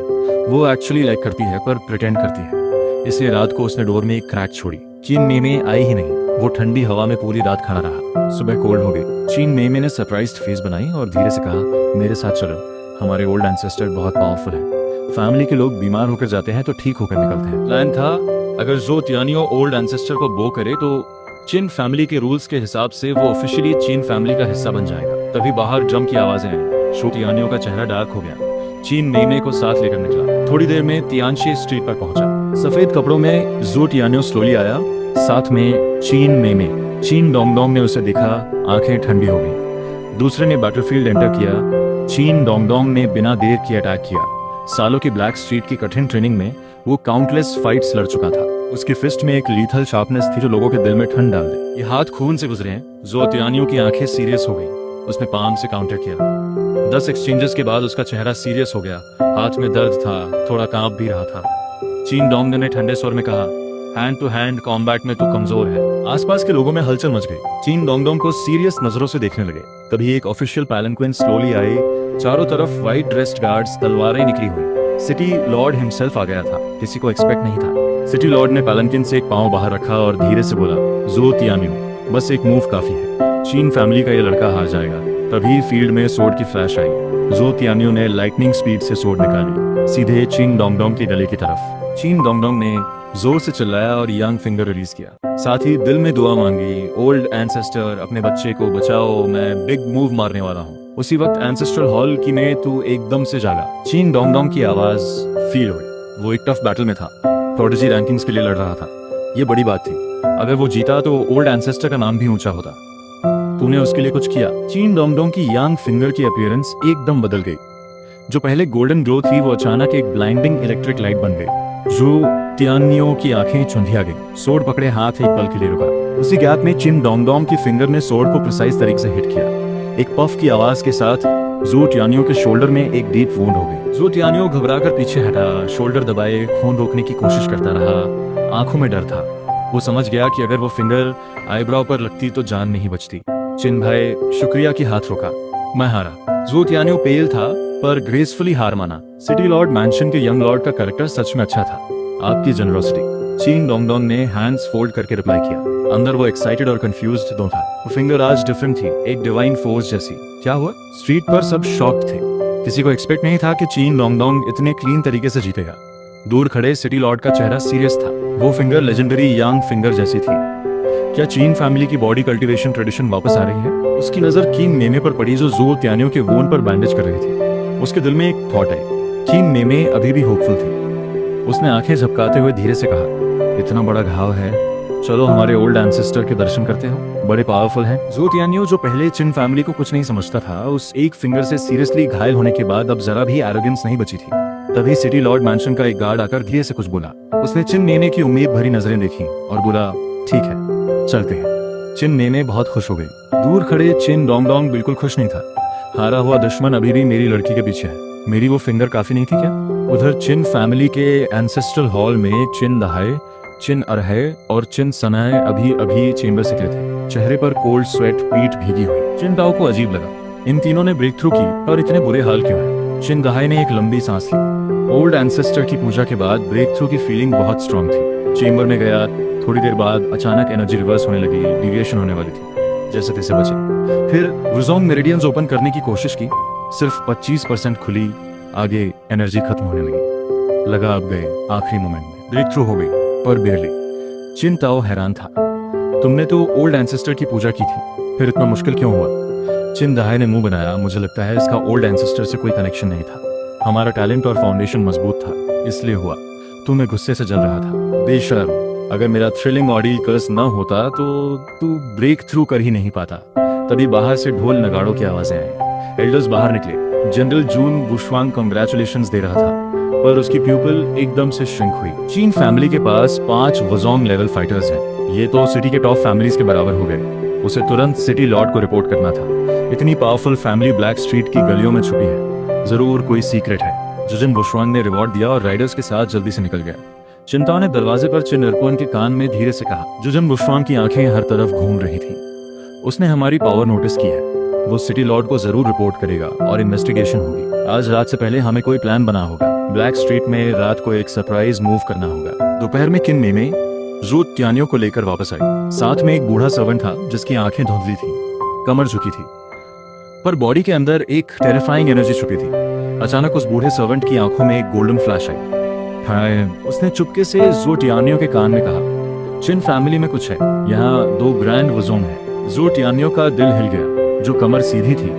वो एक्चुअली लाइक करती है पर प्रिटेंड करती है। इसलिए रात को उसने डोर में एक क्रैक छोड़ी। चीन नीमे आई ही नहीं। वो ठंडी हवा में पूरी रात खड़ा रहा। सुबह कोल्ड हो गई। चीन नीमे ने सरप्राइज्ड फेस बनाई और धीरे से कहा, मेरे साथ चलो, हमारे ओल्ड एंसेस्टर बहुत पावरफुल है। फैमिली के लोग बीमार होकर जाते हैं तो ठीक होकर निकलते हैं। प्लान था अगर ज़ो टियान्यू ओल्ड एंसेस्टर को बो करे तो चिन फैमिली के रूल्स के हिसाब से वो ऑफिशियली चीन फैमिली का हिस्सा बन जाएगा। तभी बाहर ड्रम की आवाजें आई। ज़ो टियान्यू का चेहरा डार्क हो गया। चीन नीमे को साथ लेकर निकला। थोड़ी देर में तियानशी स्ट्रीट पर पहुंचा। सफेद कपड़ों में ज़ो टियान्यू स्लोली आया, साथ में चीन नीमे। चीन डोंगडोंग ने उसे देखा, आंखें ठंडी हो गई। दूसरे ने बैटलफील्ड एंटर किया। चीन डोंगडोंग ने बिना देर किए अटैक किया। सालों की ब्लैक स्ट्रीट की कठिन ट्रेनिंग में वो काउंटलेस फाइट्स लड़ चुका था। उसकी फिस्ट में एक लीथल शार्पनेस थी जो लोगों के दिल में ठंड डाल दे। ये हाथ खून से गुजरे हैं। ज़ो टियान्यू की आंखें सीरियस हो गई। उसने पाम से काउंटर किया। 10 एक्सचेंजेस के बाद उसका चेहरा सीरियस हो गया। हाथ में दर्द था, थोड़ा कांप भी रहा था। चीन डोंग ने ठंडे स्वर में कहा, हैंड टू हैंड कॉम्बैट में तू कमजोर है। आसपास के लोगों में हलचल मच गई। चीन डोंगडोंग को सीरियस नजरों से देखने लगे। तभी एक ऑफिशियल पैलेंक्विन स्लोली आई। चारों तरफ व्हाइट ड्रेस्ड गार्ड्स, तलवारें निकली हुई। सिटी लॉर्ड हिमसेल्फ आ गया था। किसी को एक्सपेक्ट नहीं था। सिटी लॉर्ड ने पैलेंक्विन से एक पांव बाहर रखा और धीरे से बोला, ज़ो टियान्यू, बस एक मूव काफी है। चीन फैमिली का ये लड़का हार जाएगा। तभी फील्ड में सोर्ड की फ्लैश आई। ज़ो टियान्यू ने लाइटनिंग स्पीड से सोर्ड निकाली, सीधे चीन डोंगडोंग के गले की तरफ। चीन डोंगडोंग ने जोर से चिल्लाया और यंग फिंगर रिलीज किया। साथ ही दिल में दुआ मांगी, ओल्ड एंसेस्टर, अपने बच्चे को बचाओ, मैं बिग मूव मारने वाला हूँ। उसी वक्त एंसेस्ट्रल हॉल की में तू एकदम से जागा। चीन डोंगडोंग की आवाज फील हुई। वो एक टफ बैटल में था, प्रोडिजी रैंकिंग्स के लिए लड़ रहा था। ये बड़ी बात थी। अगर वो जीता तो ओल्ड एंसेस्टर का नाम भी ऊंचा होता। तूने उसके लिए कुछ किया। चीन डोंगडोंग की यंग फिंगर की अपीयरेंस एकदम बदल गई। जो पहले गोल्डन ग्लो थी वो अचानक एक ब्लाइंडिंग इलेक्ट्रिक लाइट बन गई। ज़ो टियान्यू की आंखें चुंधिया गई। सोर्ड पकड़े हाथ एक पल के लिए रुका। उसी गैप में चिन डोंगडोंग की फिंगर ने सोर्ड को प्रिसाइज तरीके से हिट किया। एक पफ की आवाज के साथ ज़ो टियान्यू के शोल्डर में एक डीप वुंड हो गई। ज़ो टियान्यू घबराकर पीछे हटा, शोल्डर दबाए, खून रोकने की कोशिश करता रहा। आंखों में डर था। वो समझ गया कि अगर वो फिंगर आईब्राव पर लगती तो जान नहीं बचती। चिन भाई, शुक्रिया की हाथ रोका। मैं हारा। ज़ो टियान्यू पेल था पर ग्रेसफुली हार माना। सिटी लॉर्ड मैंशन के यंग लॉर्ड का कैरेक्टर सच में अच्छा था। आपकी जनरोसिटी। चीन डोंगडोंग ने हैंड्स फोल्ड करके रिप्लाई किया। अंदर वो एक्साइटेड और कंफ्यूज्ड दो था। वो फिंगर आज डिफरेंट थी, एक डिवाइन फोर्स जैसी। क्या हुआ? स्ट्रीट पर सब शॉक थे। किसी को एक्सपेक्ट नहीं था कि चीन डोंगडोंग इतने क्लीन तरीके से जीतेगा। दूर खड़े सिटी लॉर्ड का चेहरा सीरियस था। वो फिंगर लेजेंडरी यंग फिंगर जैसी थी। क्या चीन फैमिली की बॉडी कल्टीवेशन ट्रेडिशन वापस आ रही है? उसकी नजर कीन नेमे पर पड़ी जो ज़ो टियान्यू के वोन पर बैंडेज कर रही थी। उसके दिल में एक थॉट आई। कीन नेमे अभी भी होपफुल थी। उसने आंखें झपकाते हुए धीरे से कहा, इतना बड़ा घाव है, चलो हमारे ओल्ड एंसेस्टर के दर्शन करते हो, बड़े पावरफुल हैं। ज़ो टियान्यू जो पहले चिन फैमिली को कुछ नहीं समझता था, उस एक फिंगर से सीरियसली घायल होने के बाद अब जरा भी एरोगेंस नहीं बची थी। तभी सिटी लॉर्ड मैंशन का एक गार्ड आकर धीरे से कुछ बोला। उसने चिन नेने की उम्मीद भरी नजरें देखी और बोला, ठीक है, चलते हैं। चिन नेने बहुत खुश हो गई। दूर खड़े चिन डोंगडोंग बिल्कुल खुश नहीं था। हारा हुआ दुश्मन अभी भी मेरी लड़की के पीछे है। मेरी वो फिंगर काफी नहीं थी क्या? उधर चिन फैमिली के एंसेस्ट्रल हॉल में चिन दहाए, चिन अरहे और चिन सनाए अभी अभी चेंबर से निकले थे। चेहरे पर कोल्ड स्वेट, पीठ भीगी हुई। चिन दाओ को अजीब लगा। इन तीनों ने ब्रेक थ्रू की और इतने बुरे हाल क्यों है? चिन दहाए ने एक लंबी सांस ली। ओल्ड एंसेस्टर की पूजा के बाद ब्रेक थ्रू की फीलिंग बहुत स्ट्रांग थी। चेंबर में गया, थोड़ी देर बाद अचानक एनर्जी रिवर्स होने लगी, डिविएशन होने वाली थी। जैसे तैसे बचे। फिर वुज़ोंग मेरिडियंस ओपन करने की कोशिश की, सिर्फ 25% खुली। आगे एनर्जी खत्म होने लगी। लगा अब गए। आखिरी मोमेंट में ब्रेक थ्रू हो गई, पर बेरली। चिन ताओ हैरान था। तुमने तो ओल्ड एंसेस्टर की पूजा की थी, फिर इतना मुश्किल क्यों हुआ? चिन दहाई ने मुंह बनाया। मुझे लगता है इसका ओल्ड एंसेस्टर से कोई कनेक्शन नहीं था। हमारा टैलेंट और फाउंडेशन मजबूत था, इसलिए हुआ। तू मैं गुस्से से जल रहा था। बेशर्म, अगर मेरा थ्रिलिंग ऑडियो कर्स न होता तो तू ब्रेक थ्रू कर ही नहीं पाता। तभी बाहर से ढोल नगाड़ों की आवाजें आई। एल्डर्स बाहर निकले। जनरल जून बुशवांग कांग्रेचुलेशंस दे रहा था, पर उसकी प्यूपिल एकदम से श्रिंक हुई। चीन फैमिली के पास 5 वजोंग लेवल फाइटर्स हैं। ये तो सिटी के टॉप फैमिलीज के बराबर हो गए। उसे तुरंत सिटी लॉर्ड को रिपोर्ट करना था। इतनी पावरफुल फैमिली ब्लैक स्ट्रीट की गलियों में छुपी है, जरूर कोई सीक्रेट है। जुजिन बुशवांग ने रिवॉर्ड दिया और राइडर्स के साथ जल्दी से निकल गया। चिंताओं ने दरवाजे पर चिन इरकोन के कान में धीरे से कहा। जुजिन बुशवांग की आंखें हर तरफ घूम रही थी। उसने हमारी पावर नोटिस की है। वो सिटी लॉर्ड को जरूर रिपोर्ट करेगा और इन्वेस्टिगेशन होगी। आज रात से पहले हमें कोई प्लान बना होगा। ब्लैक स्ट्रीट में रात को एक सरप्राइज मूव करना होगा। दोपहर में किन मेमे जू त्यानियों को लेकर वापस आई। साथ में एक बूढ़ा सर्वेंट था जिसकी आंखें धुंधली थी, कमर झुकी थी, पर बॉडी के अंदर एक टेरिफाइंग एनर्जी छुपी थी। अचानक उस बूढ़े सर्वेंट की आंखों में एक गोल्डन फ्लैश आई। उसने चुपके से जू टियानियों के कान में कहा, चिन फैमिली में कुछ है। यहाँ 2 ग्रैंड वजोंग है। जू टियानियों का दिल हिल गया। जो कमर सीधी थी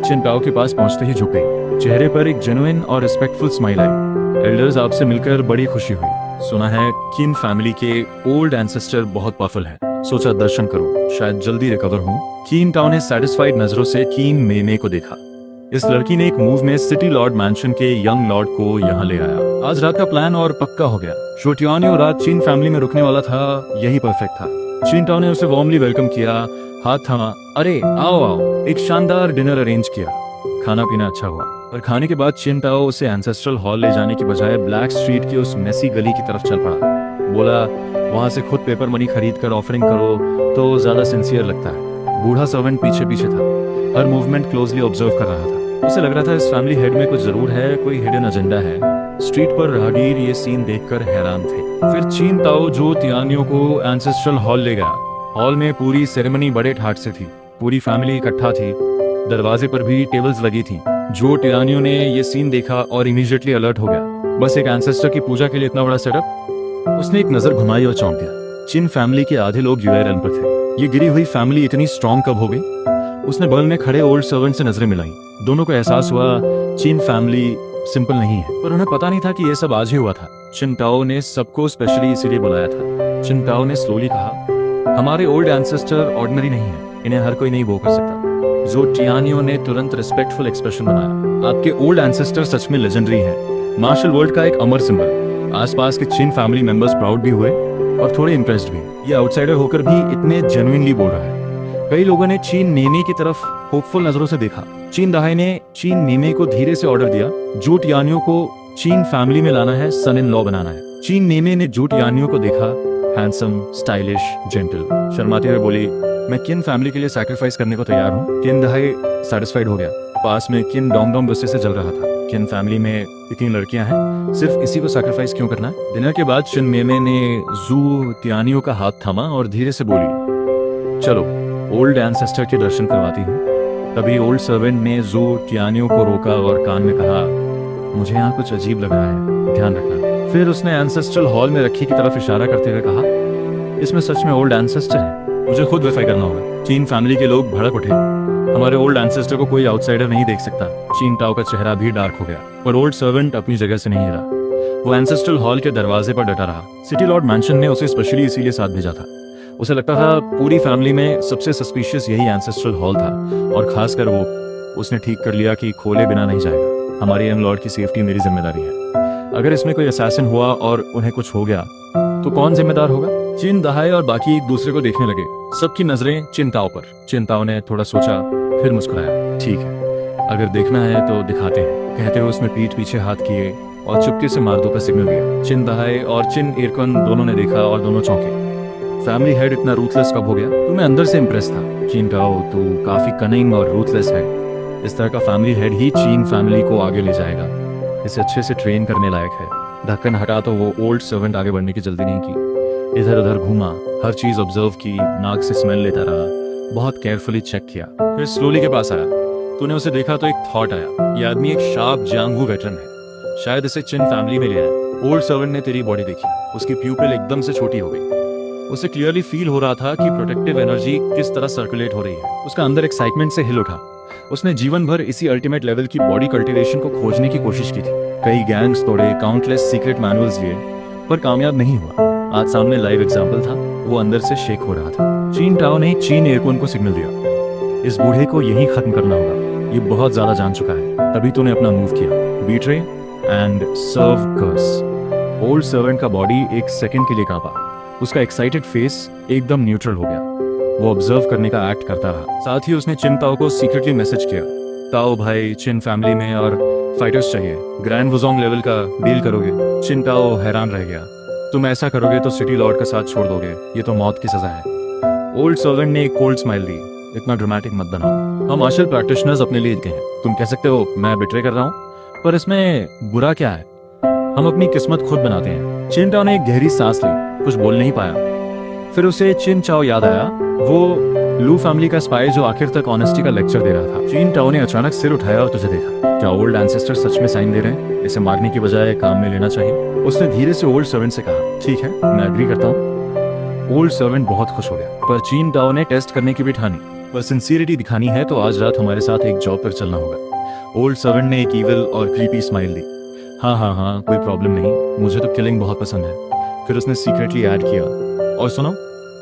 चिन टाओ के पास पहुंचते ही झुक गई। चेहरे पर एक जेन्युइन और रिस्पेक्टफुल स्माइल आई। एल्डर्स, आपसे मिलकर बड़ी खुशी हुई। सुना है किन फैमिली के ओल्ड एंसेस्टर बहुत पावरफुल है। सोचा दर्शन करो, शायद जल्दी रिकवर हो। कीन टाओ ने सैटिस्फाइड नजरों से कीन मेमे को देखा। इस लड़की ने एक मूव में सिटी लॉर्ड मैंशन के यंग लॉर्ड को यहाँ ले आया। आज रात का प्लान और पक्का हो गया। शोटियानियो रात चीन फैमिली में रुकने वाला था, यही परफेक्ट था। चीन टाओ ने उसे वार्मली वेलकम किया, हाथ थामा। अरे आओ आओ। एक शानदार डिनर अरेंज किया। खाना पीना अच्छा हुआ, पर खाने के बाद चिन टाओ उसे एंसेस्ट्रल हॉल ले जाने की बजाय ब्लैक स्ट्रीट की उस मेसी गली की तरफ चल पड़ा। बोला, वहां से खुद पेपर मनी खरीद कर ऑफरिंग करो तो ज्यादा सिंसियर लगता है। बूढ़ा सर्वेंट पीछे पीछे था, हर मूवमेंट क्लोजली ऑब्जर्व कर रहा था। उसे लग रहा था इस फैमिली हेड में कुछ जरूर है, कोई हिडन एजेंडा है। स्ट्रीट पर राहगीर ये सीन देखकर हैरान थे। फिर चीन टाओ जो तियानियों को एंसेस्ट्रल हॉल ले गया। हॉल में पूरी सेरेमनी बड़े ठाट से थी। पूरी फैमिली इकट्ठा थी। दरवाजे पर भी टेबल्स लगी थी। जो टियानियो ने ये सीन देखा और इमीडिएटली अलर्ट हो गया। बस एक एंसेस्टर की पूजा के लिए इतना बड़ा सेटअप। उसने एक नजर घुमाई और चौंक गया। चिन फैमिली के आधे लोग यूएरएल पर थे। ये गिरी हुई फैमिली इतनी स्ट्रांग कब हो गई? उसने बगल में खड़े ओल्ड सर्वेंट से नजरें मिलाई। दोनों को एहसास हुआ चीन फैमिली सिंपल नहीं है, पर उन्हें पता नहीं था कि यह सब आज ही हुआ था। चिन टाओ ने सबको स्पेशली इसीलिए बुलाया था। चिन टाओ ने स्लोली कहा, हमारे ओल्ड एंसेस्टर ऑर्डिनरी नहीं है, इन्हें हर कोई नहीं वो कर सकता। जो टियानियो ने तुरंत रिस्पेक्टफुल एक्सप्रेशन बनाया। आपके ओल्ड एंसेस्टर सच में लेजेंडरी है, मार्शल वर्ल्ड का एक अमर सिंबल। आसपास के चिन फैमिली मेंबर्स प्राउड भी हुए और थोड़े इम्प्रेस्ड भी। ये आउटसाइडर होकर भी इतने जेन्युइनली बोल रहा है। कई लोगों ने चीन मेमे की तरफ होपफुल नजरों से देखा। चीन दहाई ने चीन मेमे को धीरे से ऑर्डर दिया, जू टियानियो को चीन फैमिली में लाना है, सन इन लॉ बनाना है। चीन मेमे ने जू टियानियो को देखा, हैंडसम, स्टाइलिश, जेंटल। शर्माते हुए बोली, मैं किन फैमिली के लिए सैक्रिफाइस करने को तैयार हूँ। किन दहाई सेटिस्फाइड हो गया। पास में किन डोम गुस्से से जल रहा था। किन फैमिली में इतनी लड़कियां हैं, सिर्फ इसी को सैक्रिफाइस क्यों करना है? डिनर के बाद चिन मेमे ने जू टियानियो का हाथ थामा और धीरे से बोली, चलो ओल्ड एंसेस्टर के दर्शन करवाती हूँ। तभी ओल्ड सर्वेंट ने जू टियानियो को रोका और कान में कहा, मुझे यहाँ कुछ अजीब लग रहा है, ध्यान रखना। फिर उसने एंसेस्ट्रल हॉल में रखी की तरफ इशारा करते हुए कहा, इसमें सच में ओल्ड एंसेस्टर है, मुझे खुद वेरीफाई करना होगा। चीन फैमिली के लोग भड़क उठे। हमारे ओल्ड एंसेस्टर को कोई आउटसाइडर नहीं देख सकता। चीन टाओ का चेहरा भी डार्क हो गया, पर ओल्ड सर्वेंट अपनी जगह से नहीं हिला। वो एंसेस्ट्रल हॉल के दरवाजे पर डटा रहा। सिटी लॉर्ड मैंशन ने उसे स्पेशली इसीलिए साथ भेजा था। उसे लगता था पूरी फैमिली में सबसे सस्पिशियस यही एंसेस्ट्रल हॉल था, और खासकर वो। उसने ठीक कर लिया कि खोले बिना नहीं जाएगा। हमारे यंग लॉर्ड की सेफ्टी मेरी जिम्मेदारी है। अगर इसमें कोई असैसिन हुआ और उन्हें कुछ हो गया तो कौन जिम्मेदार होगा? चिन दहाई और बाकी एक दूसरे को देखने लगे। सबकी नजरें चिंताओं पर। चिंताओं ने थोड़ा सोचा, फिर मुस्कुराया। ठीक है, अगर देखना है तो दिखाते हैं। कहते हुए उसने पीठ पीछे हाथ किए और चुपके से मार्दो का सिग्नल दिया। चिन दहाई और चिन इरकन दोनों ने देखा और दोनों चौंके। फैमिली हेड इतना रूथलेस कब हो गया? तो मैं अंदर से इम्प्रेस था। चीन टाओ, तू काफी कनिंग और रूथलेस है। इस तरह का फैमिली हेड ही चीन फैमिली को आगे ले जाएगा। इसे अच्छे से ट्रेन करने लायक है। ढक्कन हटा तो वो ओल्ड सर्वेंट आगे बढ़ने की जल्दी नहीं की। इधर उधर घूमा, हर चीज ऑब्जर्व की, नाक से स्मेल लेता रहा, बहुत केयरफुली चेक किया। फिर स्लोली के पास आया। तूने उसे देखा तो एक थॉट आया, ये आदमी एक शार्प जांगू वेटरन है, शायद इसे चिन फैमिली में लिया है। ओल्ड सर्वेंट ने तेरी बॉडी देखी, उसकी प्यूपिल एकदम से छोटी हो गई। उसे क्लियरली फील हो रहा था कि प्रोटेक्टिव एनर्जी किस तरह सर्कुलेट हो रही है। उसका अंदर एक्साइटमेंट से हिल उठा। उसने जीवन भर इसी अल्टीमेट लेवल की बॉडी कल्टीवेशन को खोजने की कोशिश की थी। कई गैंग्स तोड़े, काउंटलेस सीक्रेट मैनुअल्स लिए, पर कामयाब नहीं हुआ। आज सामने लाइव एग्जाम्पल था, वो अंदर से शेक हो रहा था। चीन टाओ ने चीन एयरकून को सिग्नल दिया, इस बूढ़े को यही खत्म करना होगा, ये बहुत ज्यादा जान चुका है। तभी तूने अपना मूव किया, betray and serve curse. Old servant का बॉडी एक सेकंड के लिए कांपा, उसका एक्साइटेड फेस एकदम न्यूट्रल हो गया। वो ऑब्जर्व करने का एक्ट करता रहा। साथ ही उसने चिन ताओ को सीक्रेटली मैसेज किया, ताओ भाई, चिन फैमिली में और फाइटर्स चाहिए, ग्रैंड वुजोंग लेवल का डील करोगे? चिन ताओ हैरान रह गया, तुम ऐसा करोगे तो सिटी लॉर्ड का साथ छोड़ दोगे, ये तो मौत की सजा है। ओल्ड सर्वेंट ने एक कोल्ड स्माइल दी, इतना ड्रामेटिक मत बनाओ, हम मार्शल प्रैक्टिशनर्स अपने लिए के हैं। तुम कह सकते हो मैं बिट्रे कर रहा हूँ, पर इसमें बुरा क्या है? हम अपनी किस्मत खुद बनाते हैं। चिन टाओ ने एक गहरी सांस ली, कुछ बोल नहीं पाया। फिर उसे चिन चाओ याद आया, वो लू फैमिली का स्पाई जो आखिर तक ऑनेस्टी का लेक्चर दे रहा था। चिन टाओ ने अचानक सिर उठाया और तुझे देखा। क्या ओल्ड एंसेस्टर सच में साइन दे रहे हैं? इसे मारने की बजाय काम में लेना चाहिए। उसने धीरे से ओल्ड सर्वेंट से कहा, ठीक है, मैं एग्री करता हूँ। ओल्ड सर्वेंट बहुत खुश हो गया, पर चिन टाओ ने टेस्ट करने की भी ठानी। पर सिंसियरिटी दिखानी है तो आज रात हमारे साथ एक जॉब पर चलना होगा। ओल्ड सर्वेंट ने एक इविल और क्रीपी स्माइल दी। हाँ, कोई प्रॉब्लम नहीं, मुझे तो किलिंग बहुत पसंद है। फिर उसने सीक्रेटली ऐड किया, और सुनो,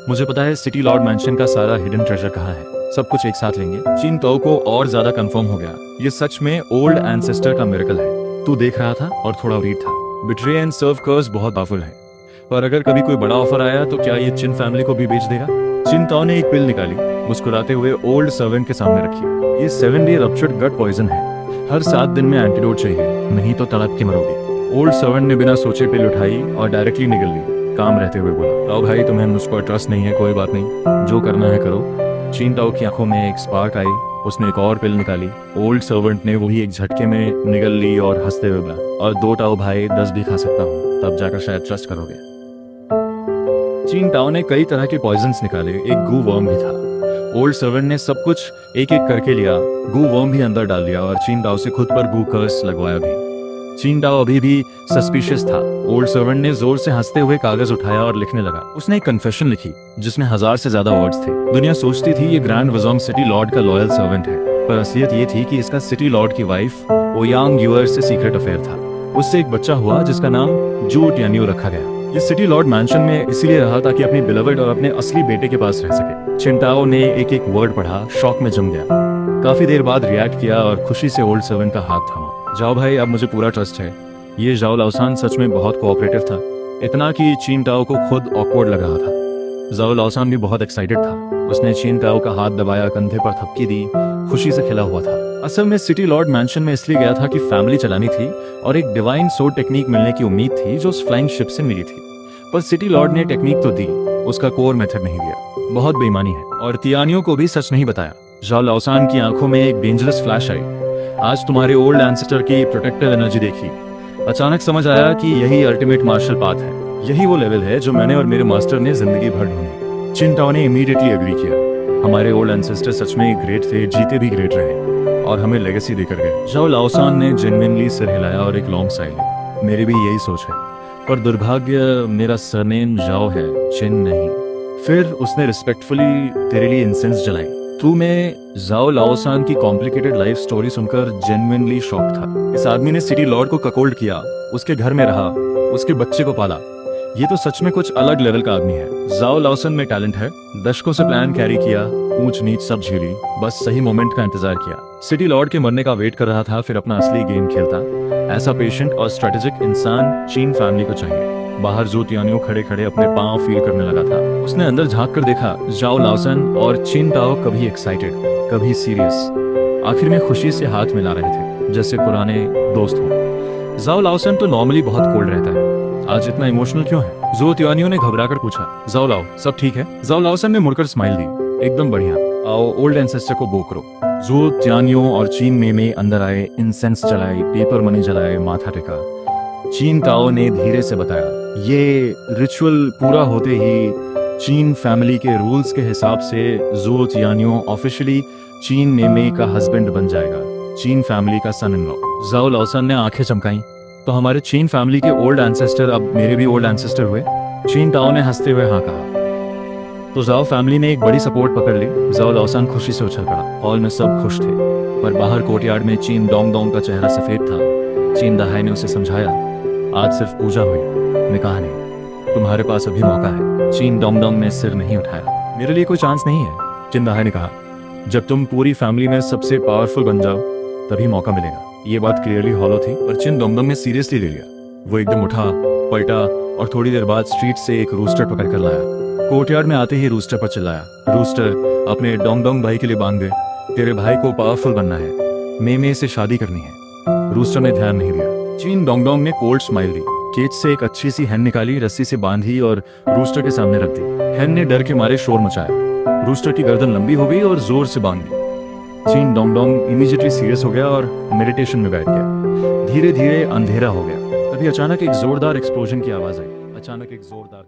मुझे पता है सिटी लॉर्ड मैंशन का सारा हिडन ट्रेजर कहाँ है, सब कुछ एक साथ लेंगे। चिन टाओ को और ज्यादा कंफर्म हो गया, ये सच में ओल्ड एंसेस्टर का मिरेकल है। तू देख रहा था और थोड़ा रीड था। बिट्रे एंड सर्व कर्स बहुत पावरफुल है, पर अगर कभी कोई बड़ा ऑफर आया तो क्या ये चिन फैमिली को भी बेच देगा? चिन टाओ ने एक पिल निकाली, मुस्कुराते हुए ओल्ड सर्वेंट के सामने रखी। ये 7 डे रप्चर्ड गट पॉइजन है, हर 7 दिन में एंटीडोट चाहिए, नहीं तो तड़प के मरोगे। ओल्ड सर्वेंट ने बिना सोचे पिल उठाई और डायरेक्टली निगल ली, काम रहते हुए बोला, टाओ भाई तुम्हें मुझ पर ट्रस्ट नहीं है, कोई बात नहीं, जो करना है करो। चिन टाओ की आंखों में एक स्पार्क आई, उसने एक और पिल निकाली। ओल्ड सर्वेंट ने वही एक झटके में निगल ली और हंसते हुए बोला, और 2 टाओ भाई 10 भी खा सकता हूँ, तब जाकर शायद ट्रस्ट करोगे। चिन टाओ ने कई तरह के पॉइजन्स निकाले, एक गू वर्म भी था। ओल्ड सर्वेंट ने सब कुछ एक एक करके लिया, गू वर्म भी अंदर डाल दिया और चिन टाओ से खुद पर गू कर्स लगवाया भी। चिन टाओ अभी भी सस्पिशियस था। ओल्ड सर्वेंट ने जोर से हंसते हुए कागज उठाया और लिखने लगा। उसने एक कन्फेशन लिखी जिसमें 1000 से ज्यादा वर्ड्स थे। दुनिया सोचती थी ये ग्रैंड वुजोंग सिटी लॉर्ड का लॉयल सर्वेंट है, पर असलियत ये थी कि इसका सिटी लॉर्ड की वाइफ ओयांग यूअर से सीक्रेट अफेयर था। उससे एक बच्चा हुआ जिसका नाम जू टियान्यू रखा गया। ये सिटी लॉर्ड मैंशन में इसीलिए रहा ताकि अपनी बिलवर्ड और अपने असली बेटे के पास रह सके। चिन टाओ ने एक एक वर्ड पढ़ा, शॉक में जम गया। काफी देर बाद रिएक्ट किया और खुशी से ओल्ड सर्वेंट का हाथ थामा। जाओ भाई, अब मुझे पूरा ट्रस्ट है। ये जाओ लाओसान सच में बहुत कोऑपरेटिव था, इतना कि चिन टाओ को खुद ऑकवर्ड लग रहा था। जाओ लाओसान भी बहुत एक्साइटेड था। उसने चिन टाओ का हाथ दबाया, कंधे पर थपकी दी, खुशी से खिला हुआ था। असल में सिटी लॉर्ड मैंशन में इसलिए गया था कि फैमिली चलानी थी और एक डिवाइन सोर्ड टेक्निक मिलने की उम्मीद थी जो उस फ्लाइंग शिप से मिली थी। पर सिटी लॉर्ड ने टेक्निक तो दी, उसका कोर मेथड नहीं दिया। बहुत बेईमानी है। और तियानियों को भी सच नहीं बताया। जाओ लाओसान की आंखों में एक डेंजरस फ्लैश आई। आज तुम्हारे ओल्ड एंसेस्टर की प्रोटेक्टिव एनर्जी देखी, अचानक समझ आया कि यही अल्टीमेट मार्शल पाथ है, यही वो लेवल है जो मैंने और मेरे मास्टर ने जिंदगी भर ढूंढी। चिन टाओ ने इमीडिएटली एग्री किया। हमारे ओल्ड एंसेस्टर सच में ग्रेट थे, जीते भी ग्रेट रहे और हमें लेगेसी देकर गए। जाओ लाओसान ने जेन्युइनली सिर हिलाया और एक लॉन्ग साइड ली। मेरी भी यही सोच है, पर दुर्भाग्य मेरा सरनेम जाओ है, चिन नहीं। फिर उसने रिस्पेक्टफुली तेरे लिए इंसेंस जलाई। तू में जाओ लाओसान की कॉम्प्लिकेटेड लाइफ स्टोरी सुनकर जेन्युइनली शॉक था। इस आदमी ने सिटी लॉर्ड को ककोल्ड किया, उसके घर में रहा, उसके बच्चे को पाला। ये तो सच में कुछ अलग लेवल का आदमी है। जाओ लाओसान में टैलेंट है, दशकों से प्लान कैरी किया, ऊंच नीच सब झेली, बस सही मोमेंट का इंतजार किया। सिटी लॉर्ड के मरने का वेट कर रहा था, फिर अपना असली गेम खेलता। ऐसा पेशेंट और स्ट्रेटेजिक इंसान चीन फैमिली को चाहिए। बाहर जू टियान्यू खड़े खड़े अपने पांव फील करने लगा था। उसने अंदर झांक कर देखा, जाओ लाओसान और चिन टाओ कभी एक्साइटेड, कभी सीरियस, आखिर में खुशी से हाथ मिला रहे थे जैसे पुराने दोस्त हो। जाओ लाओसान तो नॉर्मली बहुत कोल्ड रहता है, आज इतना इमोशनल क्यों है? जू टियान्यू ने घबराकर पूछा। जाओ लाओ, सब ठीक है? जाओ लाओसान ने मुड़कर स्माइल दी, एकदम बढ़िया, आओ ओल्ड एंसेस्टर को बो करो। जू टियान्यू और चीन में अंदर आए, इंसेंस जलाए, पेपर मनी जलाए, माथा टेका। चिन टाओ ने धीरे से बताया, ये रिचुअल पूरा होते ही चीन फैमिली के रूल्स के हिसाब से जू टियान्यू ऑफिशियली चीन मेमे का हस्बैंड बन जाएगा, चीन फैमिली का सन इन लॉ। जाओ लाओसान ने आंखें चमकाई, तो हमारे चीन फैमिली के ओल्ड एंसेस्टर अब मेरे भी ओल्ड एंसेस्टर हुए? चिन टाओ ने हंसते हुए हाँ कहा। तो जाओ फैमिली ने एक बड़ी सपोर्ट पकड़ ली। जाओ लौसान खुशी से उछल पड़ा। हॉल में सब खुश थे, पर बाहर कोर्टयार्ड में चीन डोंग डोंग का चेहरा सफेद था। चीन दहाई ने उसे समझाया, आज सिर्फ पूजा हुई, निकाह नहीं। तुम्हारे पास अभी मौका है। चीन डोंग डोंग ने सिर नहीं उठाया। मेरे लिए कोई चांस नहीं है, चीन दहाई ने कहा। जब तुम पूरी फैमिली में सबसे पावरफुल बन जाओ तभी मौका मिलेगा। ये बात क्लियरली हॉलो थी, पर चिन डोंग डोंग ने सीरियसली ले लिया। वो एकदम उठा, पलटा और थोड़ी देर बाद स्ट्रीट से एक रूस्टर पकड़ कर लाया। कोर्टयार्ड में आते ही रूस्टर पर चिल्लाया, रूस्टर अपने डोंग डोंग भाई के लिए बांध दे, तेरे भाई को पावरफुल बनना है, मे से शादी करनी है। रूस्टर ने ध्यान नहीं दिया। चीन डोंग डोंग ने कोल्ड स्माइल दी, केज से एक अच्छी सी हैन निकाली, रस्सी से बांधी और रूस्टर के सामने रख दी। हैन ने डर के मारे शोर मचाया। रूस्टर की गर्दन लंबी हो गई और जोर से बांध दी। चीन डोंग डोंग इमीडिएटली सीरियस हो गया और मेडिटेशन में बैठ गया। धीरे धीरे अंधेरा हो गया। तभी अचानक एक जोरदार एक्सप्लोजन की आवाज आई। अचानक एक जोरदार